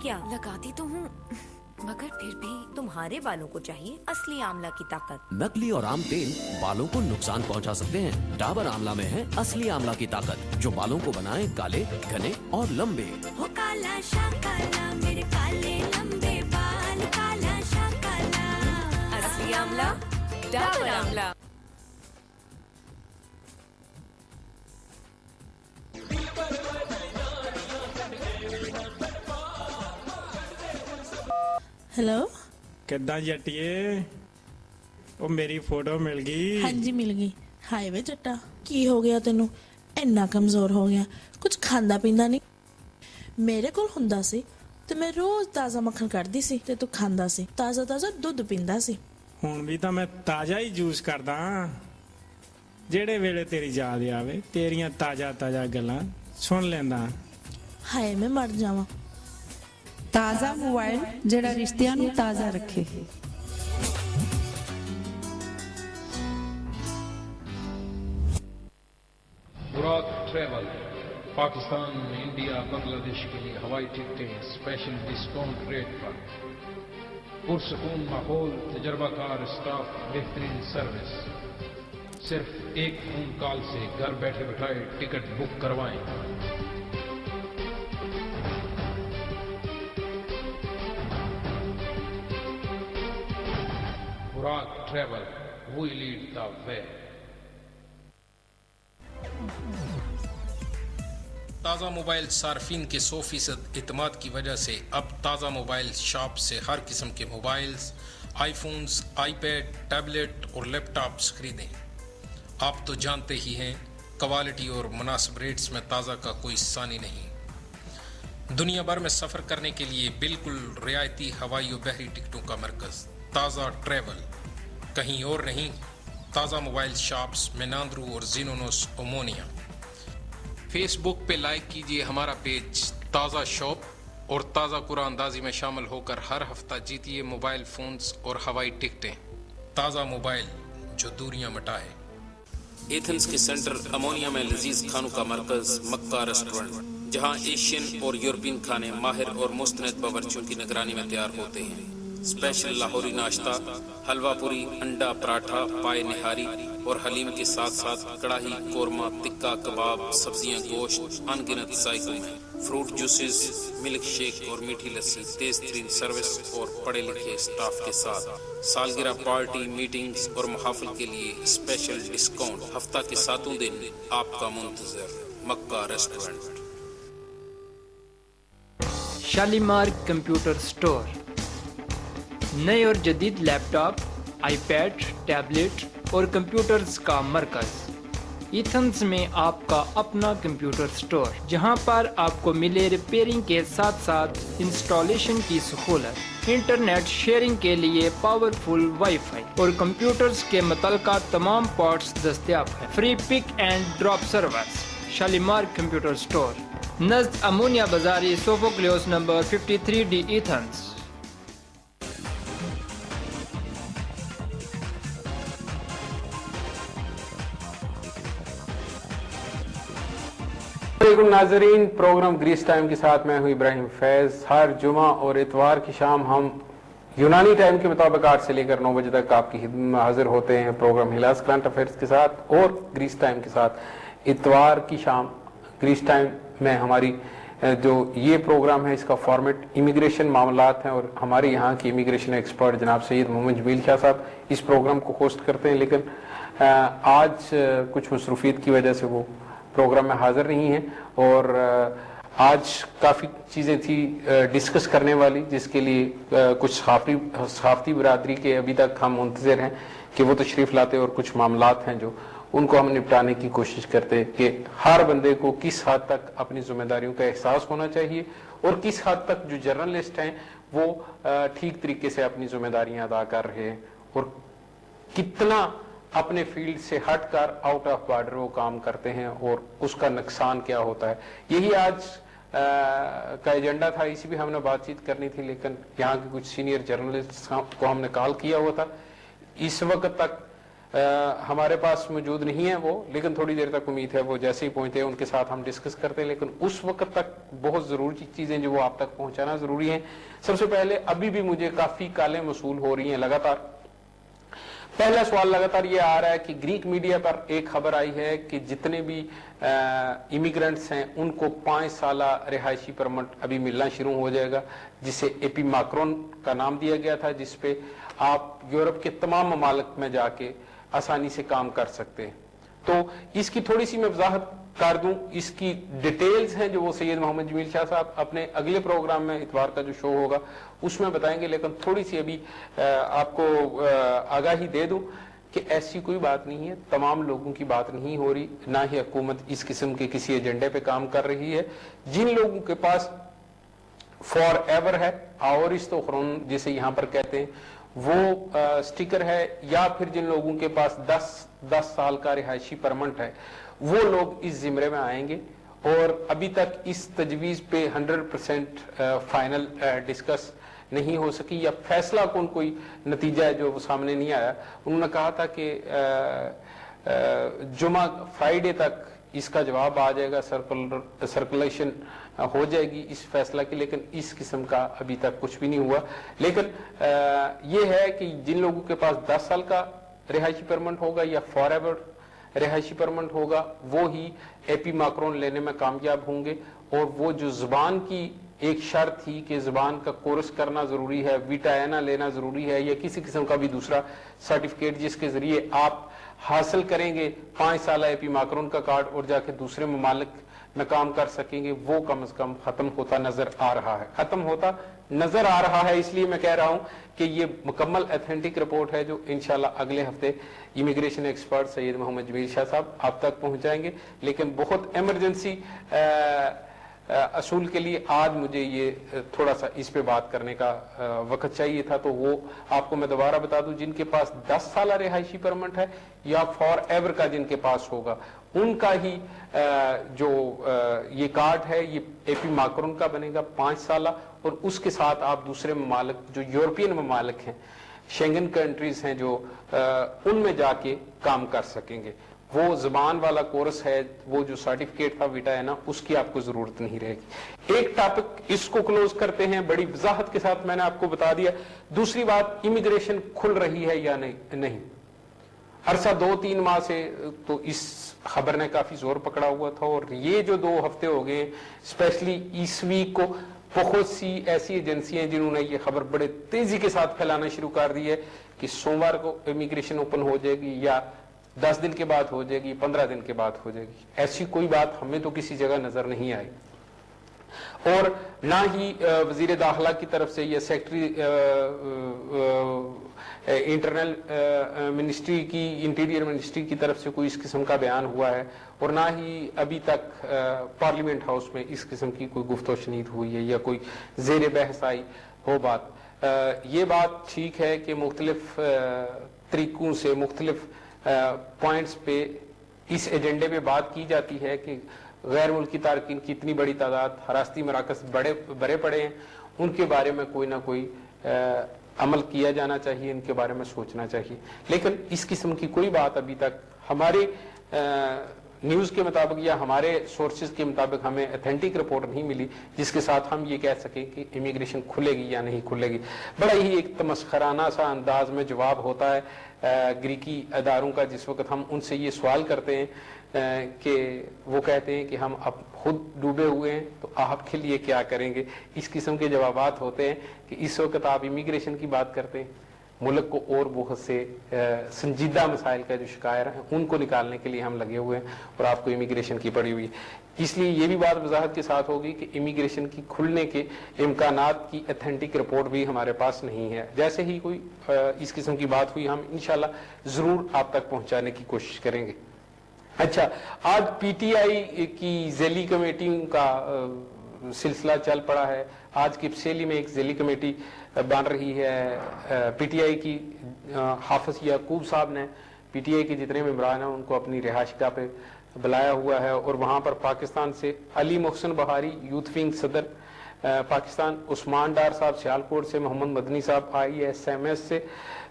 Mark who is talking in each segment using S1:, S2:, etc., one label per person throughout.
S1: क्या? लगाती तो हूँ मगर फिर भी तुम्हारे बालों को चाहिए असली आंवला की ताकत।
S2: नकली और आम तेल बालों को नुकसान पहुंचा सकते हैं। डाबर आंवला में है असली आंवला की ताकत जो बालों को बनाए काले, घने और लंबे।
S1: हो काला शाकाला मेरे काले लंबे बाल, काला शाकाला असली आंवला, डाबर आंवला।
S3: हेलो
S4: ਕਿੱਦਾਂ ਜੱਟੀਏ ਉਹ ਮੇਰੀ ਫੋਟੋ ਮਿਲ ਗਈ।
S3: ਹਾਂਜੀ ਮਿਲ ਗਈ। ਹਾਏ ਵੇ ਜੱਟਾ ਕੀ ਹੋ ਗਿਆ ਤੈਨੂੰ? ਇੰਨਾ ਕਮਜ਼ੋਰ ਹੋ ਗਿਆ, ਕੁਝ ਖਾਂਦਾ ਪੀਂਦਾ ਨਹੀਂ। ਮੇਰੇ ਕੋਲ ਹੁੰਦਾ ਸੀ ਤੇ ਮੈਂ ਰੋਜ਼ ਤਾਜ਼ਾ ਮੱਖਣ ਕੱਢਦੀ ਸੀ ਤੇ ਤੂੰ ਖਾਂਦਾ ਸੀ, ਤਾਜ਼ਾ ਤਾਜ਼ਾ ਦੁੱਧ ਪੀਂਦਾ ਸੀ।
S4: ਹੁਣ ਵੀ ਤਾਂ ਮੈਂ ਤਾਜ਼ਾ ਹੀ ਜੂਸ ਕਰਦਾ, ਜਿਹੜੇ ਵੇਲੇ ਤੇਰੀ ਯਾਦ ਆਵੇ ਤੇਰੀਆਂ ਤਾਜ਼ਾ ਤਾਜ਼ਾ ਗੱਲਾਂ ਸੁਣ ਲੈਂਦਾ।
S3: ਹਾਏ ਮੈਂ ਮਰ ਜਾਵਾਂ।
S5: ਤਾਜ਼ਾ ਮੋਬਾਈਲ ਜਿਹੜਾ ਰਿਸ਼ਤਿਆਂ ਨੂੰ ਤਾਜ਼ਾ ਰੱਖੇ।
S6: बुराक ट्रैवल पाकिस्तान में इंडिया बांग्लादेश के लिए हवाई टिकटें स्पेशल डिस्काउंट रेट पर, पुरसकून माहौल, तजर्बाकार स्टाफ, बेहतरीन सर्विस। सिर्फ एक फोन कॉल से घर बैठे बैठाए टिकट बुक करवाएं। Buraq travel, we lead the way. ताज़ा मोबाइल सार्फिन के 100% इतमाद की वजह से अब ताज़ा मोबाइल शॉप से हर किस्म के मोबाइल्स, आईफोन्स, आईपैड, टैबलेट और लैपटॉप्स खरीदें। आप तो जानते ही हैं क्वालिटी और मुनासिब रेट्स में ताज़ा का कोई सानी नहीं। दुनिया भर में सफ़र करने के लिए बिल्कुल रियायती हवाई और बहरी टिकटों का मरकज़ ताज़ा ट्रैवल, कहीं और नहीं। ताज़ा मोबाइल शॉप्स मेनांद्रू और जीनोनोस ओमोनिया। फेसबुक पे लाइक कीजिए हमारा पेज ताज़ा शॉप और ताज़ा कुरानंदाजी में शामिल होकर हर हफ्ता जीतिए मोबाइल फ़ोन्स और हवाई टिकटें। ताज़ा मोबाइल जो दूरियां मिटाए। एथेंस के सेंटर अमोनिया में लजीज खानों का मरकज़ मक्का रेस्टोरेंट, जहां एशियन और यूरोपियन खाने माहिर और मुस्तनद बावर्चियों की निगरानी में तैयार होते हैं। स्पेशल लाहौरी नाश्ता, हलवा पूरी, अंडा पराठा, पाए निहारी और हलीम के साथ साथ कड़ाही, कोरमा, टिक्का, कबाब, सब्जियां, गोश्त, अनगिनत जायकों में, फ्रूट जूसेस, मिल्क शेक और मीठी लस्सी, तेज तरीन सर्विस और पढ़े लिखे स्टाफ के साथ। सालगिरह पार्टी, मीटिंग्स और महफिल के लिए स्पेशल डिस्काउंट। हफ्ता के 7 दिन आपका मुंतजर मक्का रेस्टोरेंट।
S7: शालीमार कंप्यूटर स्टोर, नए और जदीद लैपटॉप, आईपैड, टैबलेट और कंप्यूटर्स का मरकज़। एथेंस में आपका अपना कंप्यूटर स्टोर, जहां पर आपको मिले रिपेयरिंग के साथ साथ इंस्टॉलेशन की सहूलत, इंटरनेट शेयरिंग के लिए पावरफुल वाईफाई और कंप्यूटर्स के मुतल्लिका तमाम पार्ट्स दस्तयाब हैं। Free pick and drop service. Shalimar computer store, नज़द अमोनिया बाजारी, सोफोक्लियोस नंबर 53D, एथेंस।
S8: नाज़रीन, प्रोग्राम ग्रीस टाइम के साथ मैं हूं इब्राहिम फैज़। हर जुमा और इतवार की शाम हम यूनानी टाइम के मुताबिक 8 से लेकर 9 बजे तक आपकी खिदमत में हाजिर होते हैं प्रोग्राम हिलास करंट अफेयर्स के साथ और ग्रीस टाइम के साथ। इतवार की शाम ग्रीस टाइम में हमारी जो ये प्रोग्राम है, इसका फॉर्मेट इमिग्रेशन मामलात हैं और हमारे यहाँ के इमिग्रेशन एक्सपर्ट जनाब सैयद मोहम्मद जमील शाह साहब इस प्रोग्राम को होस्ट करते हैं, लेकिन आज कुछ मसरूफियत की वजह से वो प्रोग्राम में हाजिर नहीं है। और आज काफ़ी चीज़ें थी डिस्कस करने वाली, जिसके लिए कुछ सहाफ़ती बिरादरी के अभी तक हम मुंतज़िर हैं कि वो तशरीफ़ लाते और कुछ मामलात हैं जो उनको हम निपटाने की कोशिश करते हैं कि हर बंदे को किस हद तक अपनी जिम्मेदारियों का एहसास होना चाहिए और किस हद तक जो जर्नलिस्ट हैं वो ठीक तरीके से अपनी जिम्मेदारियां अदा कर रहे हैं और कितना अपने फील्ड से हटकर आउट ऑफ बॉर्डर वो काम करते हैं और उसका नुकसान क्या होता है। यही आज का एजेंडा था, इसी भी हमने बातचीत करनी थी, लेकिन यहाँ के कुछ सीनियर जर्नलिस्ट को हमने कॉल किया हुआ था। इस वक्त तक ہمارے پاس موجود نہیں ہے وہ, لیکن تھوڑی دیر تک امید ہے وہ جیسے ہی پہنچتے ہیں ان کے ساتھ ہم ڈسکس کرتے ہیں, لیکن اس وقت تک بہت ضروری چیزیں جو وہ آپ تک پہنچانا ضروری ہیں. سب سے پہلے ابھی بھی مجھے کافی کالیں موصول ہو رہی ہیں لگاتار. پہلا سوال لگاتار یہ آ رہا ہے کہ گریک میڈیا پر ایک خبر آئی ہے کہ جتنے بھی امیگرنٹس ہیں ان کو 5 سالہ رہائشی پرمٹ ابھی ملنا شروع ہو جائے گا, جسے ایپی ماکرون کا نام دیا گیا تھا, جس پہ آپ یورپ کے تمام ممالک میں جا کے آسانی سے کام کر سکتے ہیں. تو اس کی تھوڑی سی میں وضاحت کر دوں. اس کی ڈیٹیلز ہیں جو وہ سید محمد جمیل شاہ صاحب اپنے اگلے پروگرام میں اتوار کا جو شو ہوگا اس میں بتائیں گے, لیکن تھوڑی سی ابھی آپ کو آگاہی دے دوں کہ ایسی کوئی بات نہیں ہے, تمام لوگوں کی بات نہیں ہو رہی, نہ ہی حکومت اس قسم کے کسی ایجنڈے پہ کام کر رہی ہے. جن لوگوں کے پاس فار ایور ہے, آورست و خرون جسے یہاں پر کہتے ہیں, وہ سٹیکر ہے, یا پھر جن لوگوں کے پاس 10 سال کا رہائشی پرمنٹ ہے, وہ لوگ اس زمرے میں آئیں گے. اور ابھی تک اس تجویز پہ 100% فائنل ڈسکس نہیں ہو سکی, یا فیصلہ کون کوئی نتیجہ ہے جو وہ سامنے نہیں آیا. انہوں نے کہا تھا کہ جمعہ فرائیڈے تک اس کا جواب آ جائے گا, سرکولیشن ہو جائے گی اس فیصلہ کی, لیکن اس قسم کا ابھی تک کچھ بھی نہیں ہوا. لیکن یہ ہے کہ جن لوگوں کے پاس 10 سال کا رہائشی پرمنٹ ہوگا یا فار ایور رہائشی پرمنٹ ہوگا, وہ ہی ایپی ماکرون لینے میں کامیاب ہوں گے. اور وہ جو زبان کی ایک شرط تھی کہ زبان کا کورس کرنا ضروری ہے, ویٹاینا لینا ضروری ہے, یا کسی قسم کا بھی دوسرا سرٹیفکیٹ جس کے ذریعے آپ حاصل کریں گے 5 سالہ ایپی ماکرون کا کارڈ اور جا کے دوسرے ممالک میں کام کر سکیں گے, وہ کم از کم ختم ہوتا نظر آ رہا ہے. اس لیے میں کہہ رہا ہوں کہ یہ مکمل ایتھینٹک رپورٹ ہے جو انشاءاللہ اگلے ہفتے امیگریشن ایکسپرٹ سید محمد جمیل شاہ صاحب آپ تک پہنچائیں گے. لیکن بہت ایمرجنسی اصول کے لیے آج مجھے یہ تھوڑا سا اس پہ بات کرنے کا وقت چاہیے تھا. تو وہ آپ کو میں دوبارہ بتا دوں, جن کے پاس 10 سالہ رہائشی پرمنٹ ہے یا فار ایور کا جن کے پاس ہوگا, ان کا ہی جو یہ کارڈ ہے یہ ایپی ماکرون کا بنے گا 5 سالہ, اور اس کے ساتھ آپ دوسرے ممالک جو یورپین ممالک ہیں, شینگن کنٹریز ہیں, جو ان میں جا کے کام کر سکیں گے. وہ زبان والا کورس ہے, وہ جو سرٹیفکیٹ تھا ویٹا ہے نا, اس کی آپ کو ضرورت نہیں رہے گی. ایک ٹاپک اس کو کلوز کرتے ہیں, بڑی وضاحت کے ساتھ میں نے آپ کو بتا دیا. دوسری بات, امیگریشن کھل رہی ہے یا نہیں. عرصہ 2-3 ماہ سے تو اس خبر نے کافی زور پکڑا ہوا تھا, اور یہ جو 2 ہفتے ہو گئے اسپیشلی اس ویک کو بہت سی ایسی ایجنسیاں جنہوں نے یہ خبر بڑے تیزی کے ساتھ پھیلانا شروع کر دی ہے کہ سوموار کو امیگریشن اوپن ہو جائے گی, یا 10 دن کے بعد ہو جائے گی, 15 دن کے بعد ہو جائے گی. ایسی کوئی بات ہمیں تو کسی جگہ نظر نہیں آئی, اور نہ ہی وزیر داخلہ کی طرف سے یا سیکٹری انٹرنل منسٹری کی, انٹیریئر منسٹری کی طرف سے کوئی اس قسم کا بیان ہوا ہے, اور نہ ہی ابھی تک پارلیمنٹ ہاؤس میں اس قسم کی کوئی گفت و شنید ہوئی ہے یا کوئی زیر بحث آئی ہو بات. یہ بات ٹھیک ہے کہ مختلف طریقوں سے مختلف پوائنٹس پہ اس ایجنڈے پہ بات کی جاتی ہے کہ غیر ملکی تارکین کی اتنی بڑی تعداد, حراستی مراکز بڑے پڑے ہیں, ان کے بارے میں کوئی نہ کوئی عمل کیا جانا چاہیے, ان کے بارے میں سوچنا چاہیے. لیکن اس قسم کی کوئی بات ابھی تک ہمارے نیوز کے مطابق یا ہمارے سورسز کے مطابق ہمیں ایتھینٹک رپورٹ نہیں ملی جس کے ساتھ ہم یہ کہہ سکیں کہ امیگریشن کھلے گی یا نہیں کھلے گی. بڑا ہی ایک تمسخرانہ سا انداز میں جواب ہوتا ہے گریکی اداروں کا جس وقت ہم ان سے یہ سوال کرتے ہیں کہ وہ کہتے ہیں کہ ہم اب خود ڈوبے ہوئے ہیں تو آپ کے لیے کیا کریں گے. اس قسم کے جوابات ہوتے ہیں کہ اس وقت آپ امیگریشن کی بات کرتے ہیں, ملک کو اور بہت سے سنجیدہ مسائل کا جو شکار ہیں ان کو نکالنے کے لیے ہم لگے ہوئے ہیں, اور آپ کو امیگریشن کی پڑی ہوئی. اس لیے یہ بھی بات وضاحت کے ساتھ ہوگی کہ امیگریشن کی کھلنے کے امکانات کی ایتھینٹک رپورٹ بھی ہمارے پاس نہیں ہے. جیسے ہی کوئی اس قسم کی بات ہوئی ہم انشاءاللہ ضرور آپ تک پہنچانے کی کوشش کریں گے. اچھا, آج پی ٹی آئی کی ذیلی کمیٹیوں کا سلسلہ چل پڑا ہے. آج کپسیلی میں ایک ذیلی کمیٹی بن رہی ہے. پی ٹی آئی کی حافظ یعقوب صاحب نے پی ٹی آئی کے جتنے ممبران ہیں ان کو اپنی رہائش گاہ پہ بلایا ہوا ہے, اور وہاں پر پاکستان سے علی محسن بہاری یوتھ ونگ صدر, पाकिस्तान उस्मान डार साहब सियालकोट से, मोहम्मद मदनी साहब ISMS से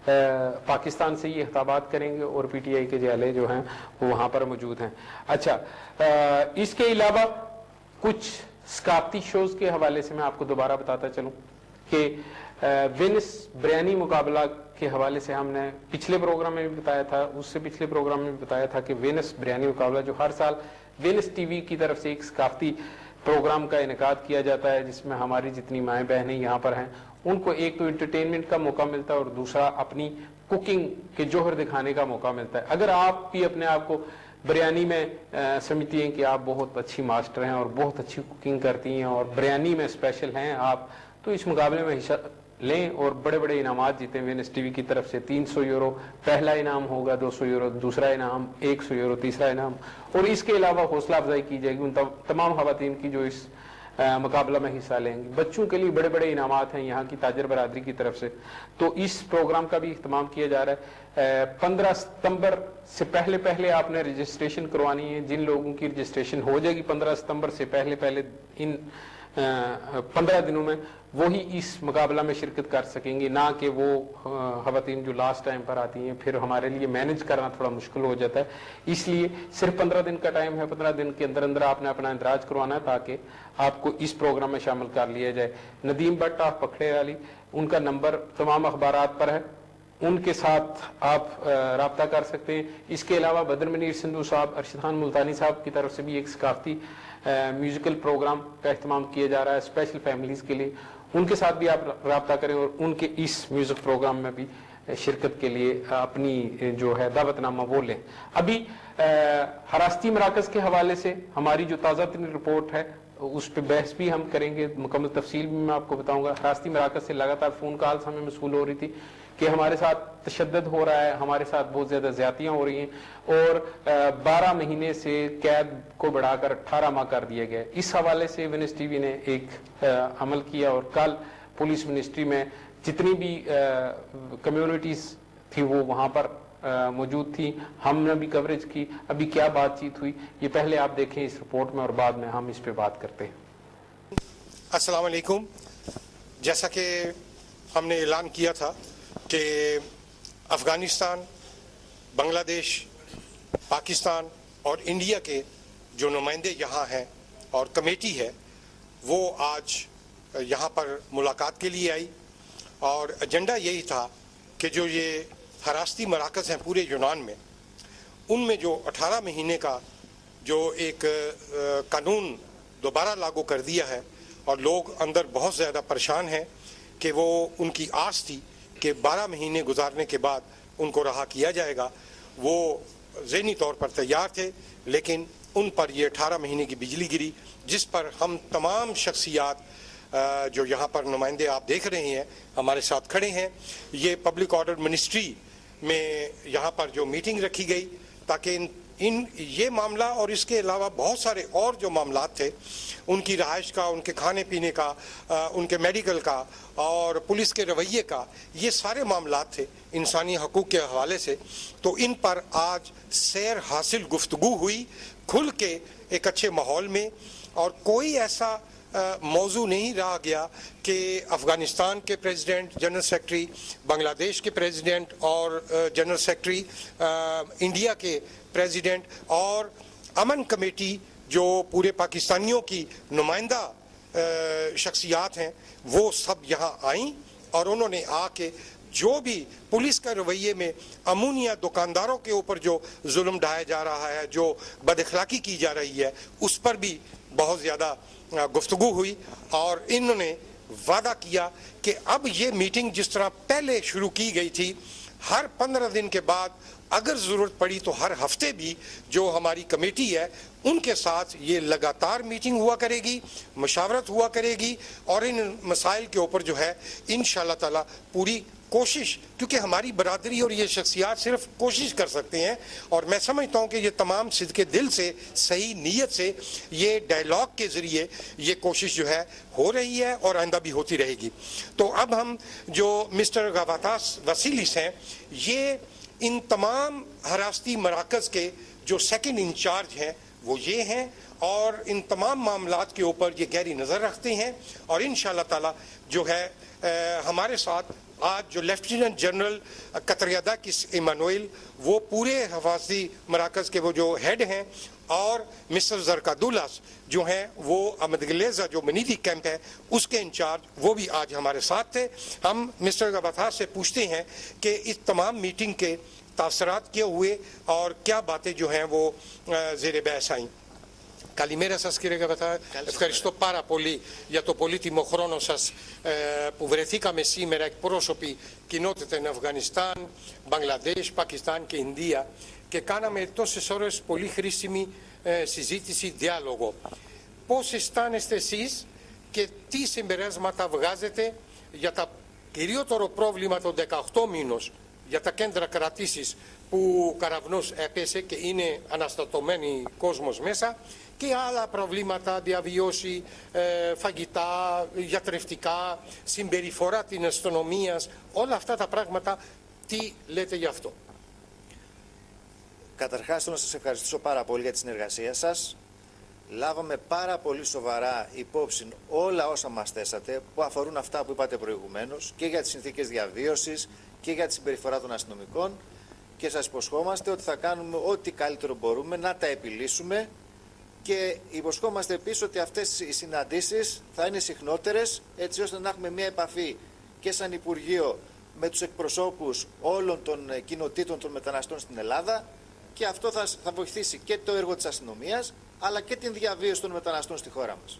S8: पाकिस्तान से ये खिताबात करेंगे और PTI के जिले जो हैं वो वहाँ पर मौजूद हैं। अच्छा, इसके अलावा कुछ सकाफती शोज़ के हवाले से मैं आपको दोबारा बताता चलूँ कि वेनिस बिरयानी मुकाबला के हवाले से हमने पिछले प्रोग्राम में भी बताया था, उससे पिछले प्रोग्राम में भी बताया था कि वेनिस बिरयानी मुकाबला जो हर साल वेनिस TV की तरफ से एक सकाफती प्रोग्राम का इनेकाद किया जाता है, जिसमें हमारी जितनी माएँ बहनें यहाँ पर हैं उनको एक तो एंटरटेनमेंट का मौका मिलता है और दूसरा अपनी कुकिंग के जोहर दिखाने का मौका मिलता है। अगर आप भी अपने आप को बिरयानी में समझती हैं कि आप बहुत अच्छी मास्टर हैं और बहुत अच्छी कुकिंग करती हैं और बिरयानी में स्पेशल हैं आप, तो इस मुकाबले में हिस्सा लें और बड़े बड़े इनामात जीतें। वेनिस TV की तरफ से 300 यूरो पहला इनाम होगा, 200 यूरो दूसरा इनाम, 100 यूरो तीसरा इनाम, और इसके अलावा हौसला अफजाई की जाएगी उन तमाम खवातीन की जो इस मुकाबला में हिस्सा लेंगे। बच्चों के लिए बड़े बड़े इनामात हैं यहाँ की ताजर बरादरी की तरफ से। तो इस प्रोग्राम का भी इख्तिमाम किया जा रहा है। 15 सितंबर से पहले पहले आपने रजिस्ट्रेशन करवानी है। जिन लोगों की रजिस्ट्रेशन हो जाएगी 15 सितंबर से पहले पहले इन 15 दिनों में, वही इस मुकाबला में शिरकत कर सकेंगे, ना कि वो खवातीन जो लास्ट टाइम पर आती हैं, फिर हमारे लिए मैनेज करना थोड़ा मुश्किल हो जाता है। इसलिए सिर्फ 15 दिन का टाइम है, 15 दिन के अंदर अंदर आपने अपना इंदराज करवाना है ताकि आपको इस प्रोग्राम में शामिल कर लिया जाए। नदीम भट्ट ऑफ पखड़े वाली, उनका नंबर तमाम अखबारात पर है, उनके साथ आप राब्ता कर सकते हैं। इसके अलावा बदर मनीर सिंधु साहब, अरशद खान मुल्तानी साहब की तरफ से भी एक सकाफती म्यूजिकल प्रोग्राम का इख्तिमाम किया जा रहा है स्पेशल फैमिलीज के लिए, उनके साथ भी आप राब्ता करें और उनके इस म्यूजिक प्रोग्राम में भी शिरकत के लिए अपनी जो है दावतनामा वो लें। अभी हरासती मराकज के हवाले से हमारी जो ताज़ा तरीन रिपोर्ट है उस पर बहस भी हम करेंगे, मुकम्मल तफसील भी मैं आपको बताऊंगा। हरासती मराकज से लगातार फ़ोन कॉल्स हमें मसूल हो रही थी कि हमारे साथ तशद्दुद हो रहा है, हमारे साथ बहुत ज़्यादा ज़्यादतियाँ हो रही हैं और 12 महीने से कैद को बढ़ाकर 18 माह कर दिया गया। इस हवाले से वेनिस TV ने एक अमल किया और कल पुलिस मिनिस्ट्री में जितनी भी कम्युनिटीज़ थी वो वहाँ पर मौजूद थी, हमने भी कवरेज की। अभी क्या बातचीत हुई ये पहले आप देखें इस रिपोर्ट में और बाद में हम इस पे बात करते हैं।
S9: अस्सलाम वालेकुम। जैसा कि हमने ऐलान किया था कि अफ़गानिस्तान, बांग्लादेश, पाकिस्तान और इंडिया के जो नुमाइंदे यहाँ हैं और कमेटी है वो आज यहाँ पर मुलाकात के लिए आई और एजेंडा यही था कि जो ये हरासती मराकज़ हैं पूरे यूनान में, उनमें जो 18 महीने का जो एक कानून दोबारा लागू कर दिया है और लोग अंदर बहुत ज़्यादा परेशान हैं कि वो उनकी आस थी कि 12 महीने गुजारने के बाद उनको रहा किया जाएगा, वो ज़हनी तौर पर तैयार थे, लेकिन उन पर ये 18 महीने की बिजली गिरी, जिस पर हम तमाम शख्सियात जो यहाँ पर नुमाइंदे आप देख रहे हैं हमारे साथ खड़े हैं। ये पब्लिक ऑर्डर मिनिस्ट्री में यहाँ पर जो मीटिंग रखी गई ताकि इन ये मामला और इसके अलावा बहुत सारे और जो मामलात थे, उनकी रहाइश का, उनके खाने पीने का, उनके मेडिकल का और पुलिस के रवैये का, ये सारे मामलात थे इंसानी हकूक़ के हवाले से। तो इन पर आज सैर हासिल गुफ्तगू हुई खुल के एक अच्छे माहौल में, और कोई ऐसा मौजू नहीं रहा गया कि अफ़गानिस्तान के प्रेसिडेंट, जनरल सेक्रेटरी, बांग्लादेश के प्रेसिडेंट और जनरल सेक्रेटरी, इंडिया के प्रेसिडेंट और अमन कमेटी जो पूरे पाकिस्तानियों की नुमाइंदा शख्सियात हैं, वो सब यहाँ आईं और उन्होंने आके जो भी पुलिस का रवैये में अमूनिया दुकानदारों के ऊपर जो जुल्म ढाया जा रहा है, जो बदअखलाकी की जा रही है, उस पर भी बहुत ज़्यादा गुफ्तगू हुई और इन्होंने वादा किया कि अब ये मीटिंग जिस तरह पहले शुरू की गई थी, हर 15 दिन के बाद अगर ज़रूरत पड़ी तो हर हफ्ते भी जो हमारी कमेटी है उनके साथ ये लगातार मीटिंग हुआ करेगी, मशावरत हुआ करेगी और इन मसाइल के ऊपर जो है इंशाअल्लाह ताला पूरी कोशिश, क्योंकि हमारी बरादरी और ये शख्सियात सिर्फ कोशिश कर सकते हैं और मैं समझता हूँ कि ये तमाम सिद्के दिल से, सही नीयत से ये डायलॉग के ज़रिए ये कोशिश जो है हो रही है और आइंदा भी होती रहेगी। तो अब हम जो मिस्टर गवातास वसीलिस हैं, ये इन तमाम हरासती मराकज़ के जो सेकंड इंचार्ज हैं वो ये हैं और इन तमाम मामलात के ऊपर ये गहरी नज़र रखते हैं और इंशाअल्लाह ताला जो है हमारे साथ आज जो लेफ्टिनेंट जनरल कतरियादा किस इमानुएल वो पूरे हफाजती मराकज़ के वो जो हेड हैं और मिस्टर जरकादुल्लास जो हैं वो अहमद गलेजा जो मनीदी कैंप है उसके इंचार्ज वो भी आज हमारे साथ थे। हम मिस्टर गबाथा से पूछते हैं कि इस तमाम मीटिंग के तासरात क्या हुए और क्या बातें जो हैं वो ज़ेर बहस आईं। Καλημέρα σας κύριε Γαβαθά. Ευχαριστώ πάρα πολύ για το πολύτιμο χρόνο σας που βρεθήκαμε σήμερα εκπρόσωποι κοινότητων Αφγανιστάν, Μπαγκλαντές, Πακιστάν και Ινδία και κάναμε τόσες ώρες πολύ χρήσιμη συζήτηση, διάλογο. Πώς αισθάνεστε εσείς και τι συμπεράσματα βγάζετε για τα κυριότερο πρόβλημα των 18 μήνων για τα κέντρα κρατήσεις που ο καραβνός έπεσε και είναι αναστατωμένοι κόσμος μέσα και άλλα προβλήματα, διαβίωση, φαγητά, γιατρευτικά, συμπεριφορά της αστυνομίας, όλα αυτά τα πράγματα, τι λέτε γι' αυτό?
S10: Καταρχάς θέλω να σας ευχαριστήσω πάρα πολύ για τη συνεργασία σας. Λάβαμε πάρα πολύ σοβαρά υπόψη όλα όσα μας θέσατε που αφορούν αυτά που είπατε προηγουμένως και για τις συνθήκες διαβίωσης και για τη συμπεριφορά των αστυνομικών και σας υποσχόμαστε ότι θα κάνουμε ό,τι καλύτερο μπορούμε να τα επιλύσουμε και υποσχόμαστε επίσης ότι αυτές οι συναντήσεις θα είναι συχνότερες έτσι ώστε να έχουμε μια επαφή και σαν Υπουργείο με τους εκπροσώπους όλων των κοινοτήτων των μεταναστών στην Ελλάδα και αυτό θα βοηθήσει και το έργο της αστυνομίας αλλά και την διαβίωση των μεταναστών στη χώρα μας.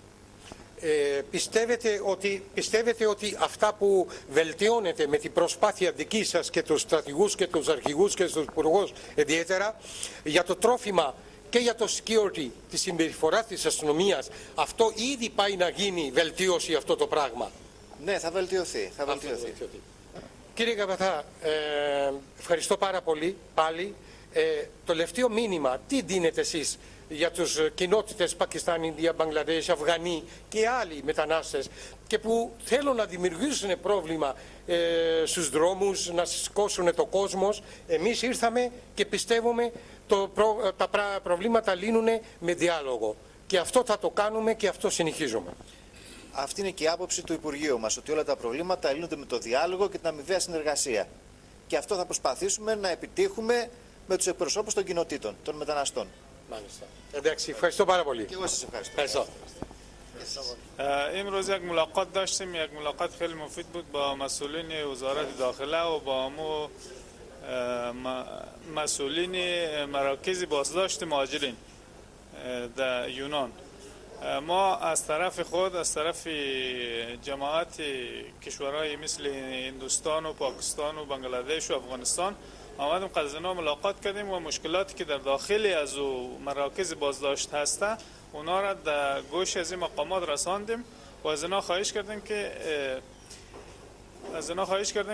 S9: Πιστεύετε ότι αυτά που βελτιώνετε με την προσπάθεια δική σας και τους στρατηγούς και τους αρχηγούς και τους υπουργούς ιδιαίτερα για το τρόφιμα και για το security, τη συμπεριφορά της αστυνομίας, αυτό ήδη πάει να γίνει βελτίωση αυτό το πράγμα?
S10: Ναι, θα βελτιωθεί.
S9: Κύριε Γαβαθά, ευχαριστώ πάρα πολύ πάλι. Το τελευταίο μήνυμα, τι δίνετε εσείς για τους κοινότητες Πακιστάν, Ινδία, Μπαγκλαντές, Αφγανοί και άλλοι μετανάστες και που θέλουν να δημιουργήσουν πρόβλημα στους δρόμους, να σηκώσουν το κόσμο. Εμείς ήρθαμε και πιστεύουμε τα προβλήματα λύνουν με διάλογο και αυτό θα το κάνουμε και αυτό συνεχίζουμε.
S10: Αυτή είναι και η άποψη του Υπουργείου μας, ότι όλα τα προβλήματα λύνονται με το διάλογο και την αμοιβαία συνεργασία. Και αυτό θα προσπαθήσουμε να επιτύχουμε με τους εκπροσώπους των κοινοτήτων, των μεταναστών.
S9: Μάλιστα. Εντάξει, ευχαριστώ πάρα πολύ.
S10: Και εγώ σας ευχαριστώ.
S9: Ευχαριστώ.
S11: امروز یک ملاقات داشتیم، یک ملاقات خیلی مفید بود با مسئولین وزارت داخله و با مسئولین مراکز بازداشت مهاجرین در یونان. ما از طرف خود، از طرف جماعت کشورهای مثل هندوستان و پاکستان و بنگلادش و افغانستان آمدیم قزوینا ملاقات کردیم و مشکلاتی که در داخلی از مراکز بازداشت هسته اونا را در گوش از این مقامات رساندیم و از اینا خواهش کردیم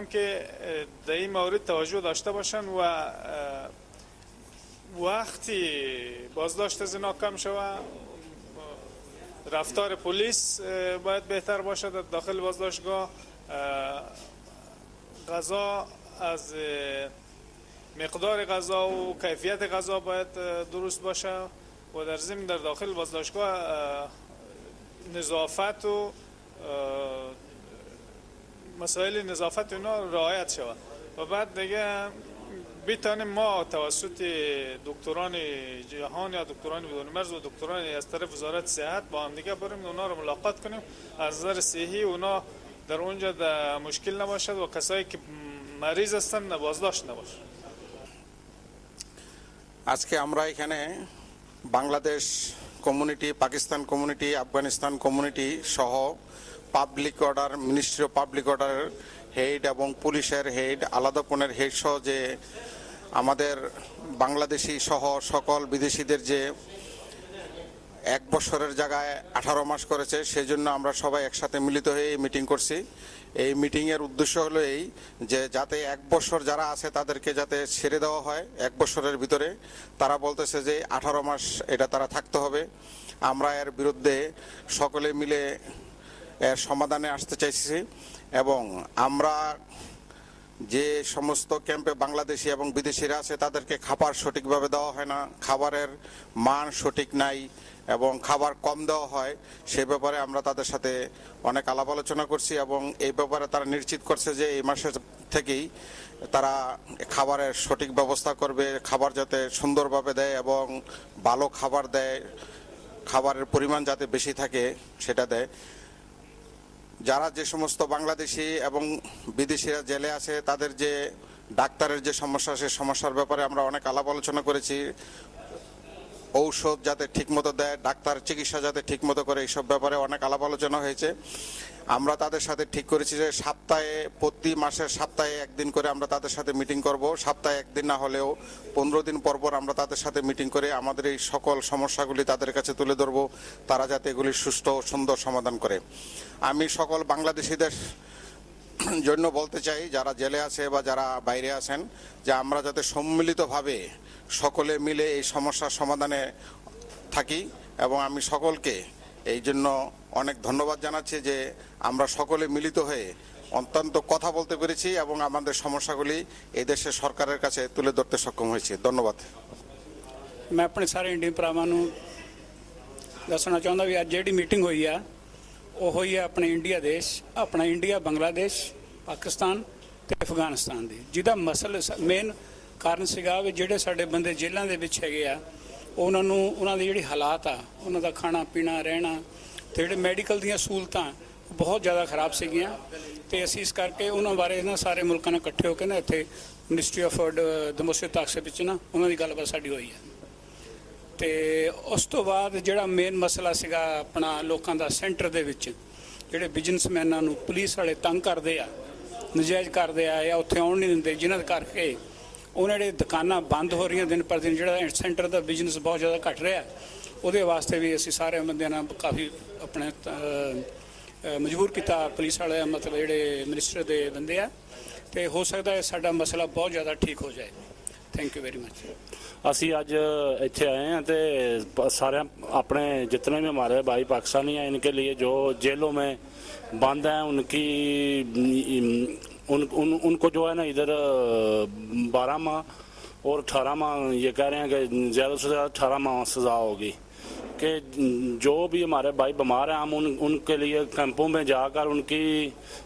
S11: که در این مورد توجه داشته باشن و وقتی بازداشت از اینا کم شود رفتار پلیس باید بهتر باشد در داخل بازداشتگاه. غذا از مقدار غذا و کیفیت غذا باید درست باشه و در ضمن در داخل بازداشتگاه نظافت و مسائل نظافت اینا رعایت شود و بعد دیگه بتانیم ما توسط دکتران جهان یا دکتران بدون مرز و دکتران از طرف وزارت صحت با هم دیگه بریم اونا رو ملاقات کنیم از نظر صحی اونا در اونجا در مشکل نباشد و کسایی که مریض هستن بازداشت نباشه.
S12: আজকে আমরা এখানে Bangladesh community, Pakistan community, Afghanistan community সহ public order, ministry of public order head এবং পুলিশের হেড, আলাদা পনের হেড সহ যে আমাদের বাংলাদেশি সহ সকল বিদেশিদের যে 1 বছরের জায়গায় 18 মাস করেছে সেই জন্য আমরা সবাই একসাথে মিলিত হয়ে এই মিটিং করছি। এই মিটিংয়ের উদ্দেশ্য হলো এই যে যাতে 1 বছর যারা আছে তাদেরকে যাতে ছেড়ে দেওয়া হয় 1 বছরের ভিতরে। তারা বলতেছে যে 18 মাস এটা তারা থাকতে হবে। আমরা এর বিরুদ্ধে সকলে মিলে এর সমাধানে আসতে চাইছি এবং আমরা যে সমস্ত ক্যাম্পে বাংলাদেশি এবং বিদেশিরা আছে তাদেরকে খাবার সঠিকভাবে দেওয়া হয় না, খাবারের মান সঠিক নাই এবং খাবার কম দেওয়া হয়, সে ব্যাপারে আমরা তাদের সাথে অনেক আলাপ আলোচনা করছি এবং এই ব্যাপারে তারা নিশ্চিত করছে যে এই মাসের থেকেই তারা খাবারের সঠিক ব্যবস্থা করবে, খাবার যাতে সুন্দরভাবে দেয় এবং ভালো খাবার দেয়, খাবারের পরিমাণ যাতে বেশি থাকে সেটা দেয়। যারা যে সমস্ত বাংলাদেশি এবং বিদেশিরা জেলে আছে তাদের যে ডাক্তারের যে সমস্যা, সে সমস্যার ব্যাপারে আমরা অনেক আলাপ আলোচনা করেছি। ঔষধ যাতে ঠিকমতো দেয়, ডাক্তার চিকিৎসা যাতে ঠিকমতো করে, এইসব ব্যাপারে অনেক আলাপ আলোচনা হয়েছে। আমরা তাদের সাথে ঠিক করেছি যে প্রতি মাসের সপ্তাহে একদিন করে আমরা তাদের সাথে মিটিং করব। সপ্তাহে একদিন না হলেও 15 দিন পর পর আমরা তাদের সাথে মিটিং করে আমাদের এই সকল সমস্যাগুলি তাদের কাছে তুলে ধরব, তারা যাতে এগুলি সুষ্ঠু ও সুন্দর সমাধান করে। আমি সকল বাংলাদেশিদের জন্য বলতে চাই, যারা জেলে আছে বা যারা বাইরে আছেন, যে আমরা যাতে সম্মিলিতভাবে সকলে মিলে এই সমস্যার সমাধানে থাকি এবং আমি সকলকে এই জন্য অনেক ধন্যবাদ জানাচ্ছি যে আমরা সকলে মিলিত হয়ে অত্যন্ত কথা বলতে পেরেছি এবং আমাদের সমস্যাগুলি এই দেশের সরকারের কাছে তুলে ধরতে সক্ষম হয়েছি। ধন্যবাদ।
S13: मैं अपने सारे इंडियन भरावां नूं दसना चाहुंदा भी अज जिहड़ी मीटिंग हुई आ ਉਹ ਹੋਈ ਹੈ ਆਪਣੇ ਇੰਡੀਆ ਦੇਸ਼, ਆਪਣਾ ਇੰਡੀਆ, ਬੰਗਲਾਦੇਸ਼, ਪਾਕਿਸਤਾਨ ਤੇ ਅਫਗਾਨਿਸਤਾਨ ਦੀ, ਜਿਹਦਾ ਮਸਲਾ ਮੇਨ ਕਾਰਨ ਸੀਗਾ ਵੀ ਜਿਹੜੇ ਸਾਡੇ ਬੰਦੇ ਜੇਲ੍ਹਾਂ ਦੇ ਵਿੱਚ ਹੈਗੇ ਆ ਉਹਨਾਂ ਨੂੰ, ਉਹਨਾਂ ਦੇ ਜਿਹੜੇ ਹਾਲਾਤ ਆ, ਉਹਨਾਂ ਦਾ ਖਾਣਾ ਪੀਣਾ ਰਹਿਣਾ ਤੇ ਜਿਹੜੇ ਮੈਡੀਕਲ ਦੀਆਂ ਸਹੂਲਤਾਂ ਬਹੁਤ ਜ਼ਿਆਦਾ ਖਰਾਬ ਸੀਗੀਆਂ ਤੇ ਅਸੀਂ ਇਸ ਕਰਕੇ ਉਹਨਾਂ ਬਾਰੇ ਨਾ ਸਾਰੇ ਮੁਲਕਾਂ ਨਾਲ ਇਕੱਠੇ ਹੋ ਕੇ ਨਾ ਇੱਥੇ ਮਿਨਿਸਟਰੀ ਆਫ ਡੋਮੈਸਟਿਕ ਟਾਕਸ ਦੇ ਵਿੱਚ ਨਾ ਉਹਨਾਂ ਦੀ ਗੱਲਬਾਤ ਸਾਡੀ ਹੋਈ ਹੈ। ਤੇ ਉਸ ਤੋਂ ਬਾਅਦ ਜਿਹੜਾ ਮੇਨ ਮਸਲਾ ਸੀਗਾ ਆਪਣਾ ਲੋਕਾਂ ਦਾ ਸੈਂਟਰ ਦੇ ਵਿੱਚ ਜਿਹੜੇ ਬਿਜ਼ਨਸਮੈਨਾਂ ਨੂੰ ਪੁਲਿਸ ਵਾਲੇ ਤੰਗ ਕਰਦੇ ਆ, ਨਜਾਇਜ਼ ਕਰਦੇ ਆ ਜਾਂ ਉੱਥੇ ਆਉਣ ਨਹੀਂ ਦਿੰਦੇ, ਜਿਨ੍ਹਾਂ ਦੇ ਕਰਕੇ ਉਹਨਾਂ ਜਿਹੜੇ ਦੁਕਾਨਾਂ ਬੰਦ ਹੋ ਰਹੀਆਂ ਦਿਨ ਪਰ ਦਿਨ, ਜਿਹੜਾ ਸੈਂਟਰ ਦਾ ਬਿਜ਼ਨਸ ਬਹੁਤ ਜ਼ਿਆਦਾ ਘਟ ਰਿਹਾ, ਉਹਦੇ ਵਾਸਤੇ ਵੀ ਅਸੀਂ ਸਾਰੇ ਬੰਦਿਆਂ ਨਾਲ ਕਾਫੀ ਆਪਣੇ ਮਜਬੂਰ ਕੀਤਾ ਪੁਲਿਸ ਵਾਲੇ, ਮਤਲਬ ਜਿਹੜੇ ਮਿਨਿਸਟਰ ਦੇ ਬੰਦੇ ਆ, ਤੇ ਹੋ ਸਕਦਾ ਹੈ ਸਾਡਾ ਮਸਲਾ ਬਹੁਤ ਜ਼ਿਆਦਾ ਠੀਕ ਹੋ ਜਾਏ। Thank you very much.
S14: ਅਸੀਂ ਅੱਜ ਇੱਥੇ ਆਏ हैं तो सारे अपने जितने भी हमारे भाई पाकिस्तानी हैं इनके लिए जो जेलों में बंद हैं उनको जो है ना इधर 12 माह और 18 माह ये कह रहे हैं कि ज़्यादा से ज़्यादा 18 माह सज़ा होगी, कि जो भी हमारे भाई बीमार हैं हम उनके लिए कैंपों में जाकर उनकी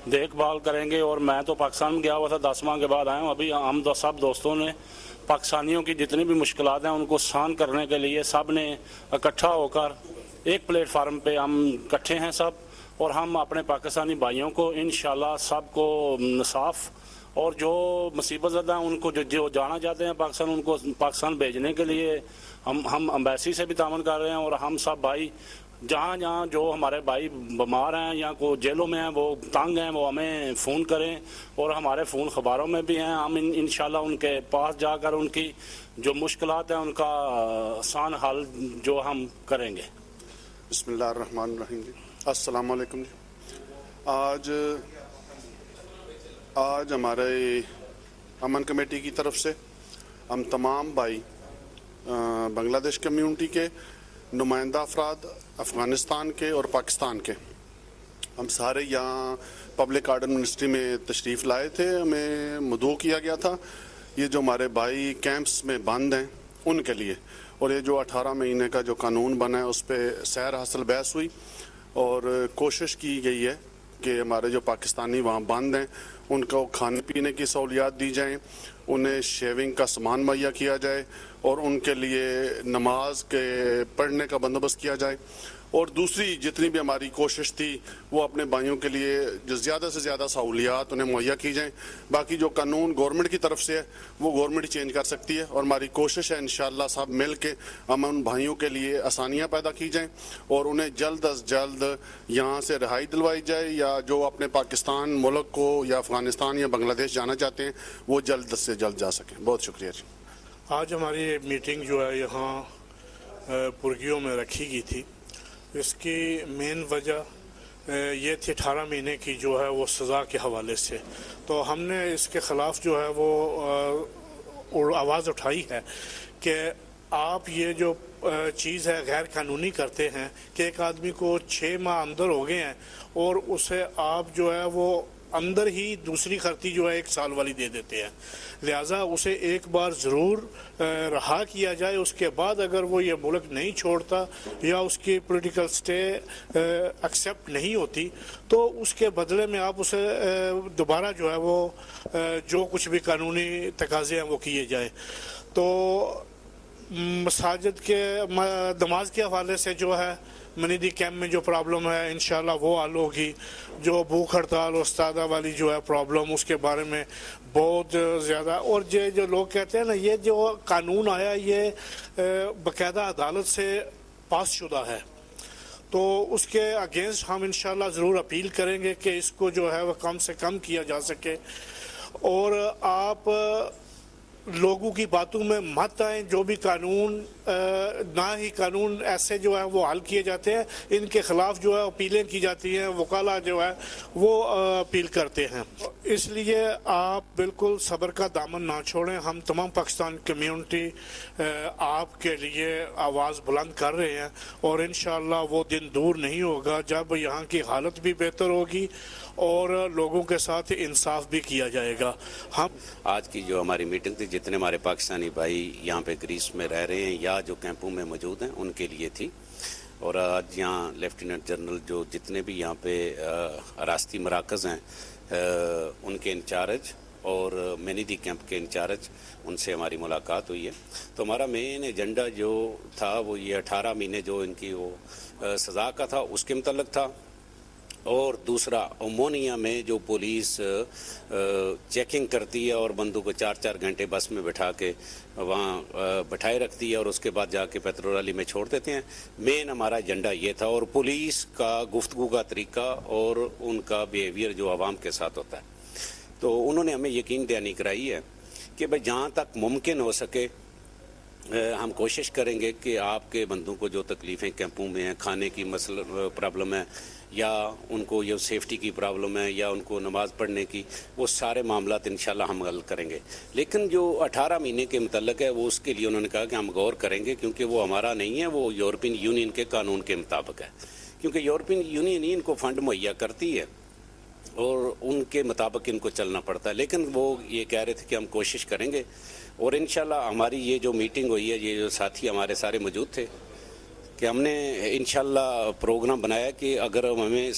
S14: देखभाल करेंगे। और मैं तो पाकिस्तान में गया हुआ था, 10 माह के बाद आया हूँ। अभी हम सब दोस्तों ने पाकिस्तानियों की जितनी भी मुश्किलात हैं उनको सहन करने के लिए सब ने इकट्ठा होकर एक प्लेटफार्म पे हम इकट्ठे हैं सब, और हम अपने पाकिस्तानी भाइयों को इंशाल्लाह सबको साफ और जो मुसीबत ज़दा हैं उनको जो जाना चाहते हैं पाकिस्तान, उनको पाकिस्तान भेजने के लिए हम अम्बेसी से भी तामन कर रहे हैं। और हम सब भाई जहाँ जहाँ जो हमारे भाई बीमार हैं या को जेलों में हैं, वो तंग हैं, वो हमें फ़ोन करें, और हमारे फ़ोन अखबारों में भी हैं। हम इंशाल्लाह उनके पास जाकर उनकी जो मुश्किलात हैं उनका आसान हल जो हम करेंगे।
S15: बिस्मिल्लाहिर्रहमानिर्रहीम जी, अस्सलाम वालेकुम जी। आज हमारे अमन कमेटी की तरफ से हम तमाम भाई बांग्लादेश कम्युनिटी के नुमाइंदा अफराद, अफ़गानिस्तान के और पाकिस्तान के, हम सारे यहाँ पब्लिक आर्डर मिनिस्ट्री में तशरीफ़ लाए थे। हमें मदऊ किया गया था ये जो हमारे भाई कैंप्स में बंद हैं उनके लिए, और ये जो 18 महीने का जो कानून बना है उस पर सैर हासिल बहस हुई और कोशिश की गई है कि हमारे जो पाकिस्तानी वहाँ बंद हैं उनको खाने पीने की सहूलियात दी जाएँ, उन्हें शेविंग का सामान मुहैया किया जाए और उनके लिए नमाज के पढ़ने का बंदोबस्त किया जाए। और दूसरी जितनी भी हमारी कोशिश थी वो अपने भाइयों के लिए जो ज़्यादा से ज़्यादा सहूलियात उन्हें मुहैया की जाएँ। बाकी जो कानून गवर्नमेंट की तरफ से है वो गवर्नमेंट ही चेंज कर सकती है, और हमारी कोशिश है इंशाअल्लाह सब मिल के हम उन भाइयों के लिए आसानियाँ पैदा की जाएँ और उन्हें जल्द अज जल्द यहाँ से रिहाई दिलवाई जाए, या जो अपने पाकिस्तान मुल्क को या अफ़गानिस्तान या बांग्लादेश जाना चाहते हैं वो जल्द से जल्द जा सकें। बहुत शुक्रिया जी।
S16: आज हमारी मीटिंग जो है यहाँ पुरगियों में रखी गई थी। इसकी मेन वजह ये थी 18 महीने की जो है वो सज़ा के हवाले से, तो हमने इसके ख़िलाफ़ जो है वो आवाज़ उठाई है कि आप ये जो चीज़ है गैर कानूनी करते हैं कि एक आदमी को 6 माह अंदर हो गए हैं और उसे आप जो है वो अंदर ही दूसरी खर्ती जो है 1 साल वाली दे देते हैं। लिहाजा उसे एक बार ज़रूर रहा किया जाए, उसके बाद अगर वो ये मुल्क नहीं छोड़ता या उसकी पॉलिटिकल स्टे एक्सेप्ट नहीं होती तो उसके बदले में आप उसे दोबारा जो है वो जो कुछ भी कानूनी तकाज़े हैं वो किए जाए। तो मसाजिद के नमाज के हवाले से जो है मनीदी कैंप में जो प्रॉब्लम है इंशाल्लाह वो हल होगी। जो भूख हड़ताल उस्तादा वाली जो है प्रॉब्लम, उसके बारे में बहुत ज़्यादा, और ये जो लोग कहते हैं ना, ये जो कानून आया ये बाकायदा अदालत से पास शुदा है, तो उसके अगेंस्ट हम इंशाल्लाह ज़रूर अपील करेंगे कि इसको जो है वह कम से कम किया जा सके। और आप लोगों की बातों में मत आए। जो भी कानून ना ही कानून ऐसे जो है वो हल किए जाते हैं, इनके खिलाफ जो है अपीलें की जाती हैं, वकाला जो है वो अपील करते हैं। इसलिए आप बिल्कुल सब्र का दामन ना छोड़ें। हम तमाम पाकिस्तान कम्युनिटी आपके लिए आवाज़ बुलंद कर रहे हैं और इंशाअल्लाह वो दिन दूर नहीं होगा जब यहाँ की हालत भी बेहतर होगी और लोगों के साथ इंसाफ भी किया जाएगा। हम
S17: आज की जो हमारी मीटिंग थी, जितने हमारे पाकिस्तानी भाई यहाँ पे ग्रीस में रह रहे हैं या जो कैंपों में मौजूद हैं उनके लिए थी। और आज यहाँ लेफ्टिनेंट जनरल जो जितने भी यहाँ पे रास्ती मराकज़ हैं उनके इंचार्ज और मैनिदी कैंप के इंचार्ज, उनसे हमारी मुलाकात हुई है। तो हमारा मेन एजेंडा जो था वो ये 18 महीने जो इनकी वो सज़ा का था उसके मुतल्लिक़ था। और दूसरा, ओमोनिया में जो पुलिस चेकिंग करती है और बंदों को 4-4 घंटे बस में बिठा के वहाँ बैठाए रखती है और उसके बाद जाके पेट्रोल वाली में छोड़ देते हैं, मेन हमारा एजेंडा ये था। और पुलिस का गुफ्तगू का तरीका और उनका बिहेवियर जो आवाम के साथ होता है, तो उन्होंने हमें यकीन दहानी कराई है कि भाई जहाँ तक मुमकिन हो सके हम कोशिश करेंगे कि आपके बंदों को जो तकलीफ़ें कैंपों में हैं, खाने की मसला प्रॉब्लम है या उनको ये सेफ्टी की प्रॉब्लम है या उनको नमाज़ पढ़ने की, वो सारे मामलात इंशाल्लाह हम हल करेंगे। लेकिन जो 18 महीने के मुतल्लिक़ है वो उसके लिए उन्होंने कहा कि हम गौर करेंगे, क्योंकि वो हमारा नहीं है, वो यूरोपियन यूनियन के कानून के मुताबिक है। क्योंकि यूरोपियन यूनियन ही इनको फ़ंड मुहैया करती है और उनके मुताबिक इनको चलना पड़ता है। लेकिन वो ये कह रहे थे कि हम कोशिश करेंगे और इंशाल्लाह हमारी ये जो मीटिंग हुई है, ये जो साथी हमारे सारे मौजूद थे, कि हमने इंशाल्लाह प्रोग्राम बनाया कि अगर हमें